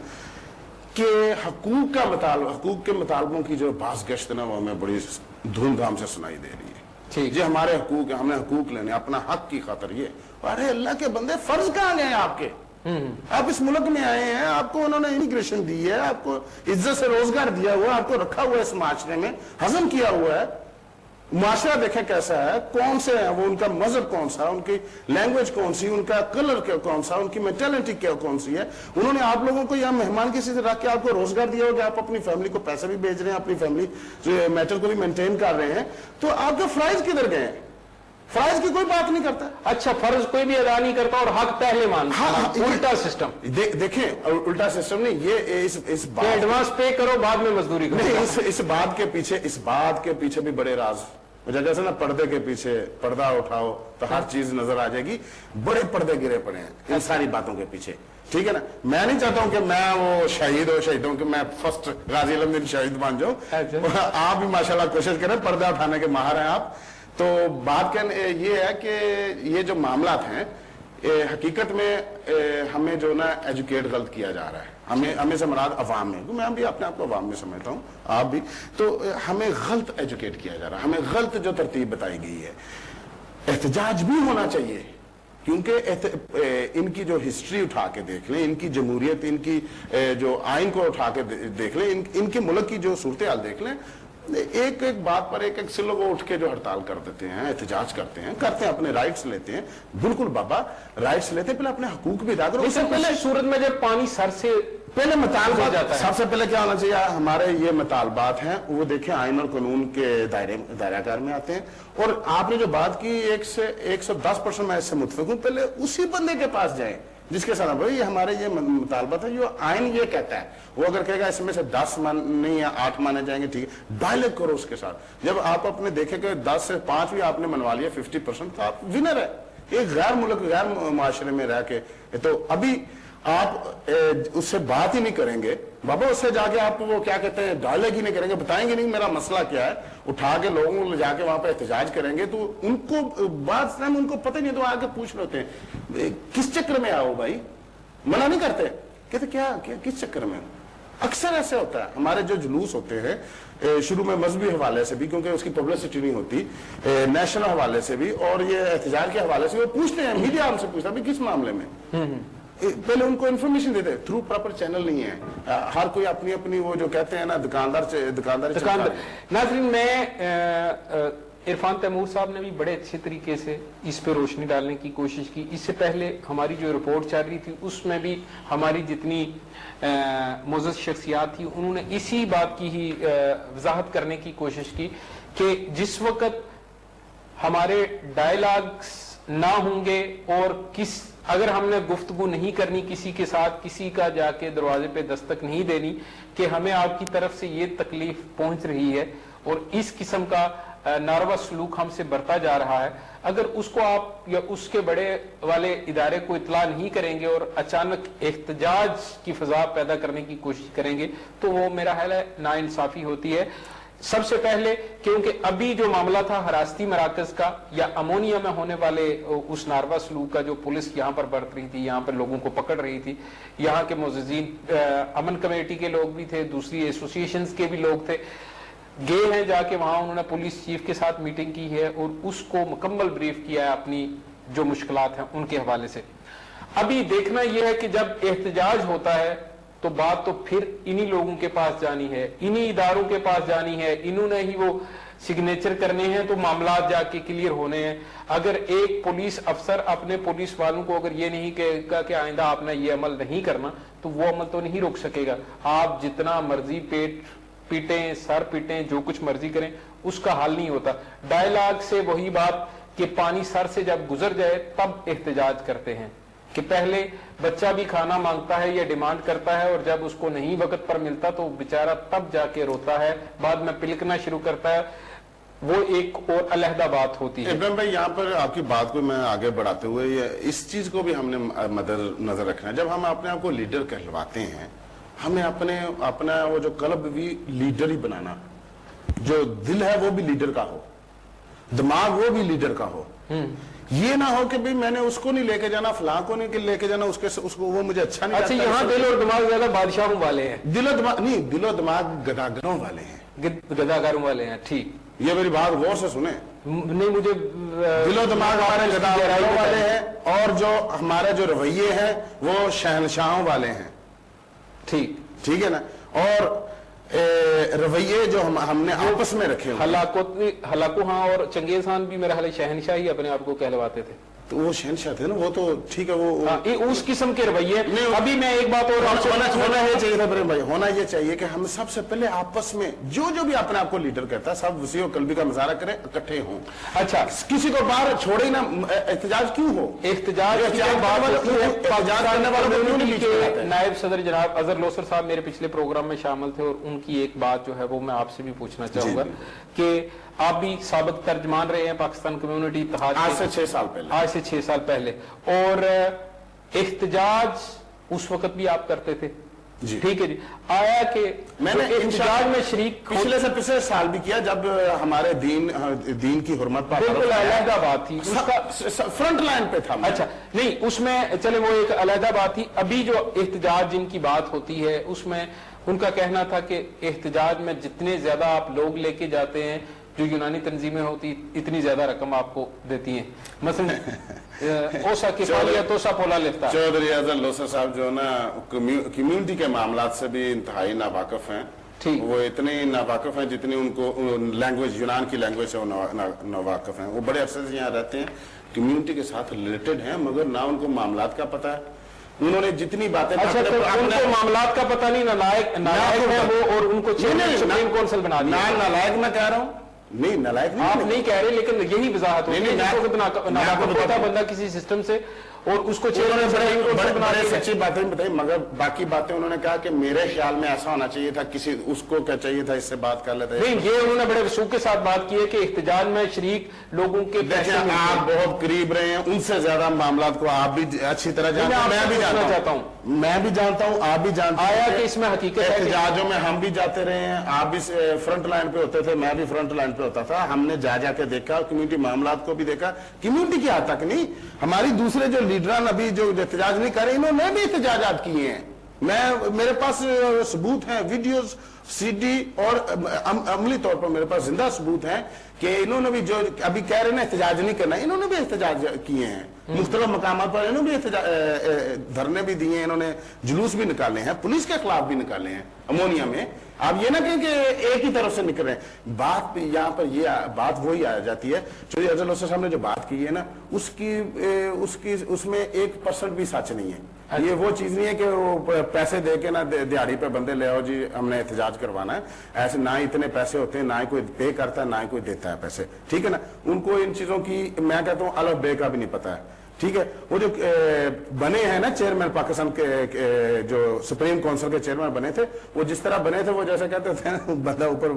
S4: कि हकूक के मुतालबों की जो बास गश्त है ना, वो हमें बड़ी धूमधाम से सुनाई दे रही है। जी, हमारे हकूक है, हमने हकूक लेने, अपना हक की खातर। ये अरे अल्लाह के बंदे, फर्ज कहाँ गए आपके? आप इस मुल्क में आए हैं, आपको उन्होंने इमिग्रेशन दी है, आपको इज्जत से रोजगार दिया हुआ, आपको रखा हुआ है इस माशरे में, हजम किया हुआ है। माशरा देखें कैसा है, कौन से है वो, उनका मजहब कौन सा, उनकी लैंग्वेज कौन सी, उनका कलर कौन सा, उनकी मेंटेलिटी क्या कौन सी है। उन्होंने आप लोगों को यहाँ मेहमान की चीज रख के आपको रोजगार दिया होगा, आप अपनी फैमिली को पैसे भी भेज रहे हैं, अपनी फैमिली मैटर को भी मेंटेन कर रहे हैं, तो आपके फ्राइज किधर गए? फर्ज की कोई बात नहीं करता।
S26: अच्छा, फर्ज कोई भी अदा नहीं करता और हक पहले मानता।
S4: हाँ,
S26: उल्टा सिस्टम।
S4: देखें, उल्टा सिस्टम नहीं, ये इस बात
S26: एडवांस पे करो, बाद में मजदूरी करो।
S4: नहीं, इस बात के पीछे भी बड़े राज, जैसे ना पर्दे के पीछे पर्दा उठाओ तो हर चीज नजर आ जाएगी, बड़े पर्दे गिरे पड़े हैं इन सारी बातों के पीछे। ठीक है ना, मैं नहीं चाहता हूं कि मैं वो शहीदों कि मैं फर्स्ट गाजी अलमदीन शहीद बन जाऊं। आप भी माशाल्लाह कोशिश करें, पर्दा उठाने के माहिर हैं आप। तो बात ये है कि ये जो मामलात हैं, हकीकत में हमें जो ना एजुकेट गलत किया जा रहा है, हमें से मुराद अवाम में, मैं भी अपने आप को अवाम में समझता हूँ, आप भी, तो हमें गलत एजुकेट किया जा रहा है, हमें गलत जो तरतीब बताई गई है। एहतजाज भी होना चाहिए, क्योंकि इनकी जो हिस्ट्री उठा के देख लें, इनकी जमहूरियत, इनकी जो आइन को उठा के देख लें, इनके मुल्क की जो सूरत हाल देख लें, एक एक बात पर एक से लोग उठ के जो हड़ताल कर देते हैं, एहतजाज करते हैं, अपने राइट्स लेते हैं। बिल्कुल बाबा, राइट्स लेते हैं, पहले अपने हकूक भी अदा करो।
S26: इससे पहले सूरत में जब पानी सर से
S4: पहले मुतालबा जाता है, सबसे पहले क्या होना चाहिए, हमारे ये मुतालबात हैं वो देखें आइन और कानून के दायराकार में आते हैं। और आपने जो बात की 110% मैं इससे मुतफिक हूं, पहले उसी बंदे के पास जाएं जिसके साथ भाई हमारे ये मुतालबा था, जो आइन ये कहता है, वो अगर कहेगा इसमें से 10 नहीं या 8 माने जाएंगे, ठीक है, डायलॉग करो उसके साथ। जब आप अपने देखे कि 10 से 5 भी आपने मनवा लिया 50%, तो आप विनर है। एक गैर मुल्क गैर मुआशरे में रह के, तो अभी आप उससे बात ही नहीं करेंगे बाबा, उससे जाके आप वो क्या कहते हैं डायलॉग ही नहीं करेंगे, बताएंगे नहीं मेरा मसला क्या है, उठा के लोगों को जाके वहां पे एहतजाज करेंगे, तो उनको बात उनको पता ही नहीं, तो आके पूछ लेते हैं किस चक्कर में आओ भाई, मना नहीं करते, कहते क्या किस चक्कर में। अक्सर ऐसे होता है हमारे जो जुलूस होते हैं, शुरू में मजहबी हवाले से भी, क्योंकि उसकी पब्लिसिटी नहीं होती, नेशनल हवाले से भी, और ये एहतजाज के हवाले से वो पूछते हैं, मीडिया हमसे पूछता है किस मामले में, पहले उनको इन्फॉर्मेशन देते, थ्रू प्रॉपर चैनल नहीं है, हर कोई अपनी अपनी वो जो कहते हैं ना दुकानदार।
S26: नाज़रीन, मैं इरफान तैमूर साहब ने भी बड़े अच्छे तरीके से इस पे रोशनी डालने की कोशिश की। इससे पहले हमारी जो रिपोर्ट चल रही थी उसमें भी हमारी जितनी मुअज़्ज़ज़ शख्सियात थी उन्होंने इसी बात की ही वजाहत करने की कोशिश की कि जिस वक्त हमारे डायलॉग्स ना होंगे और अगर हमने गुफ्तगू नहीं करनी किसी के साथ, किसी का जाके दरवाजे पे दस्तक नहीं देनी कि हमें आपकी तरफ से ये तकलीफ पहुंच रही है और इस किस्म का नारवा सलूक हमसे बरता जा रहा है, अगर उसको आप या उसके बड़े वाले इदारे को इतला नहीं करेंगे और अचानक एहतजाज की फजा पैदा करने की कोशिश करेंगे, तो वो मेरा ख्याल है नाइंसाफी होती है। सबसे पहले क्योंकि अभी जो मामला था हरासती मराकज का या अमोनिया में होने वाले उस नारवा सलूक का, जो पुलिस यहाँ पर बरत रही थी, यहाँ पर लोगों को पकड़ रही थी, यहाँ के मुअज़्ज़ज़ीन अमन कमेटी के लोग भी थे, दूसरी एसोसिएशंस के भी लोग थे, गए हैं जाके वहां, उन्होंने पुलिस चीफ के साथ मीटिंग की है और उसको मुकम्मल ब्रीफ किया है अपनी जो मुश्किलात हैं उनके हवाले से। अभी देखना यह है कि जब एहतजाज होता है तो बात तो फिर इन्हीं लोगों के पास जानी है, इन्हीं इदारों के पास जानी है, इन्होंने ही वो सिग्नेचर करने हैं तो मामला जाके क्लियर होने हैं। अगर एक पुलिस अफसर अपने पुलिस वालों को अगर ये नहीं कहेगा कि आइंदा आपने ये अमल नहीं करना, तो वो अमल तो नहीं रोक सकेगा। आप जितना मर्जी पेट पीटें, सर पीटें, जो कुछ मर्जी करें, उसका हल नहीं होता। डायलॉग से वही बात कि पानी सर से जब गुजर जाए तब एहतजाज करते हैं कि पहले बच्चा भी खाना मांगता है या डिमांड करता है और जब उसको नहीं वक्त पर मिलता तो बेचारा तब जाके रोता है, बाद में पिलकना शुरू करता है, वो एक और अलहदा बात होती है।
S4: इब्राहिम भाई, यहाँ पर आपकी बात को मैं आगे बढ़ाते हुए इस चीज को भी हमने नजर रखना है। जब हम अपने आप को लीडर कहलवाते हैं, हमें अपना वो जो कल्ब भी लीडर ही बनाना, जो दिल है वो भी लीडर का हो, दिमाग वो भी लीडर का हो। ये ना हो कि भाई मैंने उसको नहीं लेके जाना, फलां को नहीं लेके जाना, उसको वो मुझे अच्छा नहीं
S26: लगता। अच्छा, यहाँ दिल और दिमाग ज्यादा बादशाहों वाले हैं,
S4: दिलो दिमाग नहीं, दिलो दिमाग गदागरों वाले हैं,
S26: गदागरों वाले हैं। ठीक,
S4: ये मेरी बात गौर से सुने।
S26: नहीं, मुझे
S4: दिलो दिमाग हमारे गदागरों वाले हैं और जो हमारे जो रवैये हैं वो शहनशाहों वाले हैं। ठीक है ना। और रवैये जो हमने आपस में रखे
S26: हलाको हाँ, और चंगेज खान भी मेरा हाल शहनशाह ही अपने आप को कहलवाते थे,
S4: तो वो शहनशाह थे ना, वो तो ठीक है, वो
S26: उस किस्म के रवैये। अभी मैं एक बात और
S4: होना ये चाहिए था भाई, होना ये चाहिए कि हम सबसे पहले आपस में जो भी अपने आप को लीडर कहता है, सब वसी और कल्बी का मुजाहरा करें, इकट्ठे हों।
S26: अच्छा,
S4: किसी को बाहर छोड़े ना, एहतजाज क्यों हो?
S26: एहतजाज नायब सदर जनाब अजहर लोसर साहब मेरे पिछले प्रोग्राम में शामिल थे और उनकी एक बात जो है वो मैं आपसे भी पूछना चाहूंगा कि आप भी साबिक तर्जमान रहे हैं पाकिस्तान कम्युनिटी इत्तेहाद
S4: आज से 6
S26: साल पहले, और एहतजाज उस वक्त भी आप करते थे। ठीक है जी, आया कि
S4: मैंने
S26: एहतजाज में शरीक
S4: पिछले साल भी किया, जब हमारे दीन की हुर्मत पर
S26: बिल्कुल अलहदा बात थी,
S4: उसका फ्रंट लाइन पे था।
S26: अच्छा, नहीं, उसमें चले वो एक अलहदा बात थी। अभी जो एहतजाज जिनकी बात होती है उसमें उनका कहना था कि एहतजाज में जितने ज्यादा आप लोग लेके जाते हैं, जो यूनानी तंजीमें होती इतनी ज्यादा रकम आपको देती हैं। मसलन ओसा किफालिया तोसा पोला लेता है।
S4: चौधरी अजहर लोसर साहब जो ना कम्युनिटी के मामलात से भी इंतहाई नावाकिफ हैं। वो इतने नावाकिफ हैं जितनी उनको लैंग्वेज, यूनान की लैंग्वेज से वो नावाकिफ हैं। वो बड़े अरसे से यहाँ रहते हैं, कम्युनिटी के साथ रिलेटेड हैं, मगर ना उनको मामलात का पता है। उन्होंने जितनी बातें,
S26: अच्छा, तो उनको मामलात का पता नहीं, नालायक है वो, और उनको सुप्रीम काउंसिल बना दिया।
S4: नालायक मैं कह रहा हूँ, नहीं नालायक
S26: आप नहीं कह रहे, लेकिन यही वजाहत होती है जिसको नालायक होता बंदा किसी सिस्टम से और उसको
S4: बड़े सच्ची बातें बताई, मगर बाकी बातें उन्होंने कहा कि मेरे ख्याल में ऐसा होना चाहिए था, किसी उसको क्या चाहिए था, इससे बात कर लेते।
S26: नहीं, ये उन्होंने बड़े वसूख के साथ बात की है कि इख्तिजाज में शरीक लोगों के
S4: देखिए आप बहुत करीब रहे हैं, उनसे ज्यादा मामला को आप भी अच्छी तरह जानते हैं, मैं भी जानता हूँ, मैं भी जानता हूँ, आप भी जानते हैं।
S26: आया कि इसमें हकीकत है,
S4: एहतजाजों में हम भी जाते रहे हैं, आप भी फ्रंट लाइन पे होते थे, मैं भी फ्रंट लाइन पे होता था, हमने जा के देखा, कम्युनिटी मामला को भी देखा, कम्युनिटी की हद तक नहीं, हमारी दूसरे जो लीडरान अभी जो एहतजाज नहीं कर रहे, इन्होंने भी एहतजाजात किए हैं। मेरे पास सबूत हैं, वीडियोस, सीडी और अमली तौर पर मेरे पास जिंदा सबूत हैं कि इन्होंने भी जो अभी कह रहे हैं एहतजाज नहीं करना, इन्होंने भी एहतजाज किए हैं मुख्तलिफ मकामात पर, इन्होंने भी धरने भी दिए, इन्होंने जुलूस भी निकाले हैं, पुलिस के खिलाफ भी निकाले हैं अमोनिया में। आप ये ना कहें कि एक ही तरफ से निकल रहे हैं, बात यहाँ पर ये बात वही आ जाती है जो अजल हुसैन साहब ने जो बात की है ना, उसमें 1% भी सच नहीं है। ये वो चीज नहीं है कि वो पैसे दे के ना दिहाड़ी पे बंदे ले आओ जी हमने एहतजाज करवाना है, ऐसे ना ही इतने पैसे होते हैं, ना ही कोई पे करता है, ना ही कोई देता है पैसे, ठीक है ना। उनको इन चीजों की मैं कहता हूँ अलग बे का भी नहीं पता है, ठीक है। वो जो बने हैं ना चेयरमैन पाकिस्तान के जो सुप्रीम काउंसिल के चेयरमैन बने थे, वो जिस तरह बने थे वो जैसे कहते थे बंदा ऊपर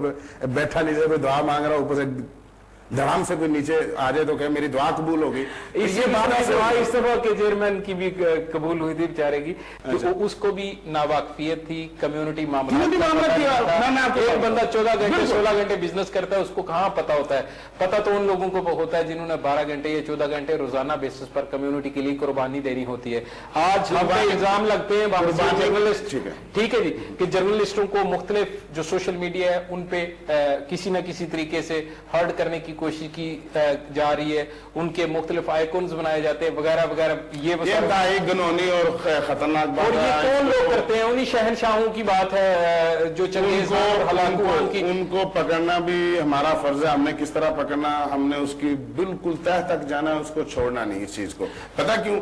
S4: बैठा नीचे कोई दुआ मांग रहा, ऊपर से धड़ाम से कोई नीचे आ जाए तो कहे मेरी दुआ कबूल होगी।
S26: ये बात इस तरह के चेयरमैन की भी कबूल हुई थी बेचारे की, तो उसको भी नावाकफियत थी, कम्युनिटी मामला एक बंदा 14 घंटे 16 घंटे बिजनेस करता है, उसको कहाँ पता होता है। पता तो उन लोगों को होता है जिन्होंने 12 घंटे या 14 घंटे रोजाना बेसिस पर कम्युनिटी के लिए कुर्बानी देनी होती है। आज हम पे इल्जाम लगते हैं जर्नलिस्ट, ठीक है जी, कि जर्नलिस्टों को मुख्तलिफ जो सोशल मीडिया है उन पे किसी न किसी तरीके से हर्ट करने की कोशिश की जा रही है, उनके मुख्तलिफ आइकॉन्स बनाए जाते हैं वगैरह वगैरह। ये
S4: गनौनी और खतरनाक बात,
S26: और ये कौन लोग करते हैं? उन्हीं शहनशाहों की बात है जो चंगेज और हलाकुआन की।
S4: उनको पकड़ना भी हमारा फर्ज है, हमने किस तरह पकड़ना, हमने उसकी बिल्कुल तह तक जाना है, उसको छोड़ना नहीं इस चीज को। पता क्यों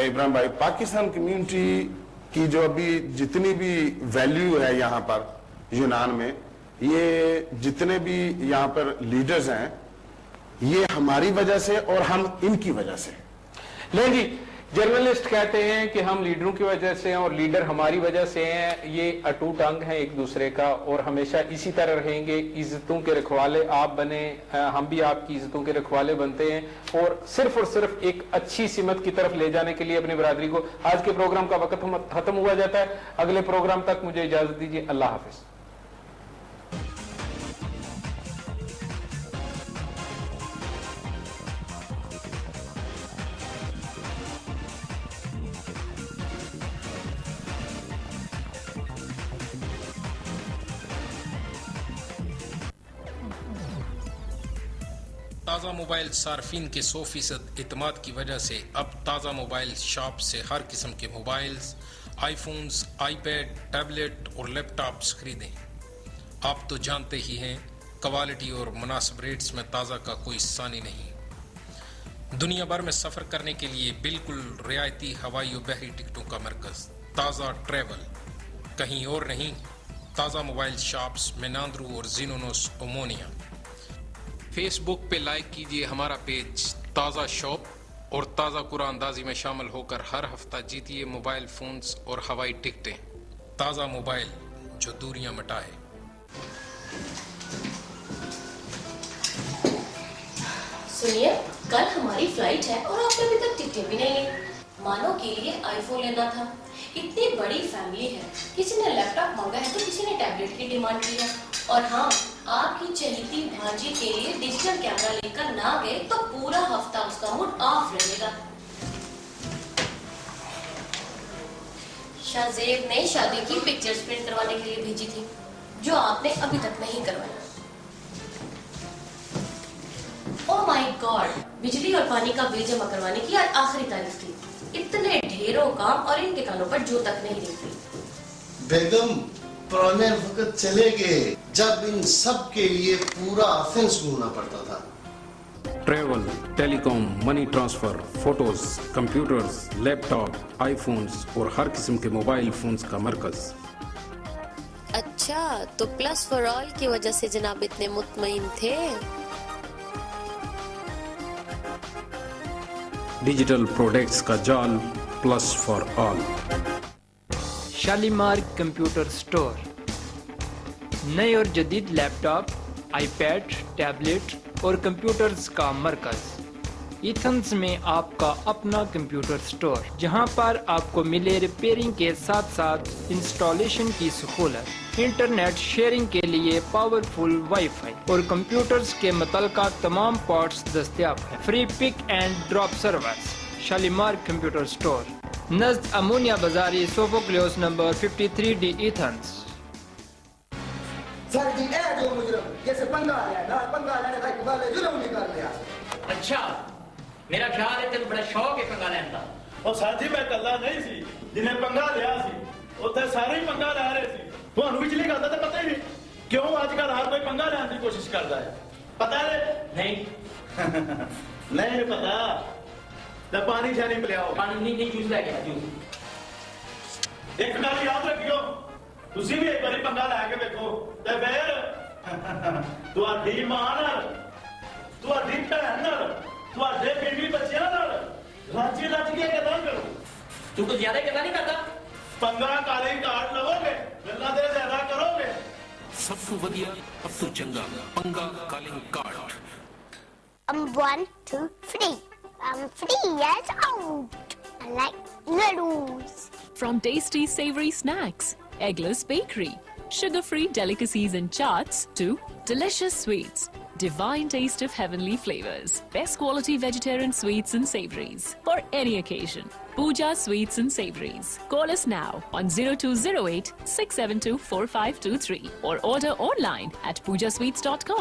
S4: इब्राहिम भाई, पाकिस्तान कम्युनिटी की जो अभी जितनी भी वैल्यू है यहाँ पर यूनान में, ये जितने भी यहाँ पर लीडर्स हैं, ये हमारी वजह से और हम इनकी वजह से।
S26: नहीं जी, जर्नलिस्ट कहते हैं कि हम लीडरों की वजह से हैं और लीडर हमारी वजह से हैं। ये अटूट अंग है एक दूसरे का और हमेशा इसी तरह रहेंगे। इज्जतों के रखवाले आप बने, हम भी आपकी इज्जतों के रखवाले बनते हैं और सिर्फ एक अच्छी सिमत की तरफ ले जाने के लिए अपनी बरादरी को। आज के प्रोग्राम का वक्त खत्म हुआ जाता है, अगले प्रोग्राम तक मुझे इजाजत दीजिए, अल्लाह हाफिज।
S6: ताज़ा मोबाइल सार्फिन के 100% इतमाद की वजह से अब ताज़ा मोबाइल शॉप से हर किस्म के मोबाइल्स, आईफोन्स, आईपैड, टैबलेट और लैपटॉप्स खरीदें। आप तो जानते ही हैं क्वालिटी और मुनासिब रेट्स में ताज़ा का कोई सानी नहीं। दुनिया भर में सफ़र करने के लिए बिल्कुल रियायती हवाई और बहरी टिकटों का मरकज़ ताज़ा ट्रैवल, कहीं और नहीं। ताज़ा मोबाइल शॉप्स मेनांद्रू और जिनोनोस ओमोनिया। फेसबुक पे लाइक कीजिए हमारा पेज ताज़ा शॉप और ताज़ा कुरानदाजी में शामिल होकर हर हफ्ता जीतिए मोबाइल फोन्स और हवाई टिकटें। ताज़ा मोबाइल जो दूरियां मिटाए।
S21: सुनिए, कल हमारी फ्लाइट है और आपने अभी तक टिकटें भी नहीं ली। मानो के लिए आईफोन लेना था। इतनी बड़ी फैमिली है, किसी ने लैपटॉप मांगा है तो किसी ने टैबलेट की डिमांड की है। और हाँ, आपकी चहेती भांजी के लिए डिजिटल कैमरा लेकर ना गए तो पूरा हफ्ता उसका मूड ऑफ रहेगा। शाहजेब ने शादी की पिक्चर्स प्रिंट करवाने के लिए भेजी थी, जो आपने अभी तक नहीं करवाया। ओह माय गॉड, बिजली और पानी का बिल जमा करवाने की आज आखिरी तारीख थी। इतने ढेरों काम और इनके कानों पर जो तक नहीं देखती।
S22: बेगम, पुराने वक्त चले गए जब इन सब के लिए पूरा ऑफेंस घूमना पड़ता था।
S6: Travel, telecom, money transfer, photos, computers, laptop, iPhones और हर किस्म के मोबाइल फोन्स का मरकज।
S21: अच्छा अच्छा, तो प्लस फॉर ऑल की वजह से जनाब इतने मुतमईन थे।
S6: डिजिटल प्रोडक्ट्स का जाल plus for all.
S7: Shalimar computer store, नए और जदीद लैपटॉप, आईपैड, टैबलेट और कंप्यूटर्स का मरकज। इथन्स में आपका अपना कंप्यूटर स्टोर, जहां पर आपको मिले रिपेयरिंग के साथ साथ इंस्टॉलेशन की सहूलत, इंटरनेट शेयरिंग के लिए पावरफुल वाईफाई और कंप्यूटर्स के मुतल्लिका तमाम पार्ट्स दस्तयाब हैं। Free pick and drop service. Shalimar computer store, नज़द अमोनिया बाजारी, सोफोक्लियोस नंबर 53D, इथन्स।
S18: सर जी ए जो मुजरम जैसे पंगा लिया ना पंगा लेने का वाले जुल्म भी कर लिया।
S19: अच्छा, मेरा ख्याल है तेन बड़ा शौक है पंगा लेने का।
S20: ਉਹ ਸਾਜੀ ਮੈਂ ਇਕੱਲਾ ਨਹੀਂ ਸੀ ਜਿਹਨੇ ਪੰਗਾ ਲਿਆ ਸੀ ਉੱਥੇ ਸਾਰੇ ਹੀ ਪੰਗਾ ਲੈ ਰਹੇ ਸੀ ਤੁਹਾਨੂੰ ਵਿਚਲੀ ਗੱਲ ਦਾ ਤਾਂ ਪਤਾ ਹੀ ਨਹੀਂ ਕਿਉਂ ਅੱਜ ਕੱਲ ਹਰ ਕੋਈ ਪੰਗਾ ਲੈਣ ਦੀ ਕੋਸ਼ਿਸ਼ ਕਰਦਾ ਹੈ ਪਤਾ ਹੈ
S19: नहीं
S20: ਨਹੀਂ ਪਤਾ ਤਾਂ ਪਾਣੀ ਛਾਣੀ ਪਿਲਾਓ
S19: पानी नहीं जूस लै गया जूस।
S20: ਇੱਕ ਗੱਲ ਯਾਦ ਰੱਖਿਓ ਤੁਸੀਂ ਵੀ ਇੱਕ ਵਾਰੀ ਪੰਗਾ ਲੈ ਕੇ ਵੇਖੋ ਤੇ ਫਿਰ ਤੁਹਾਡੀ ਮਾਂ ਨਾਲ ਤੁਹਾਡੀ ਭੈਣ ਨਾਲ ਤੁਹਾਡੇ ਬੀਬੀ ਬੱਚਿਆਂ ਨਾਲ ਰਾਜੀ ਰੱਜ ਕੇ ਗੱਲਾਂ ਕਰੋ।
S19: तू कुछ ज्यादा गल्ला नहीं करता।
S20: पंगा काली कार्ड लवोगे गल्ला दे ज्यादा करोगे।
S6: सब तो वधिया अब तो चंगा पंगा calling card.
S9: I'm 1, 2, 3. I'm 3 years old. I like noodles.
S10: From tasty savory snacks, Eggless Bakery, sugar-free delicacies and chaats to delicious sweets. Divine taste of heavenly flavors. Best quality vegetarian sweets and savories for any occasion. Pooja Sweets and Savories. Call us now on 0208 672 4523 or order online at poojasweets.com.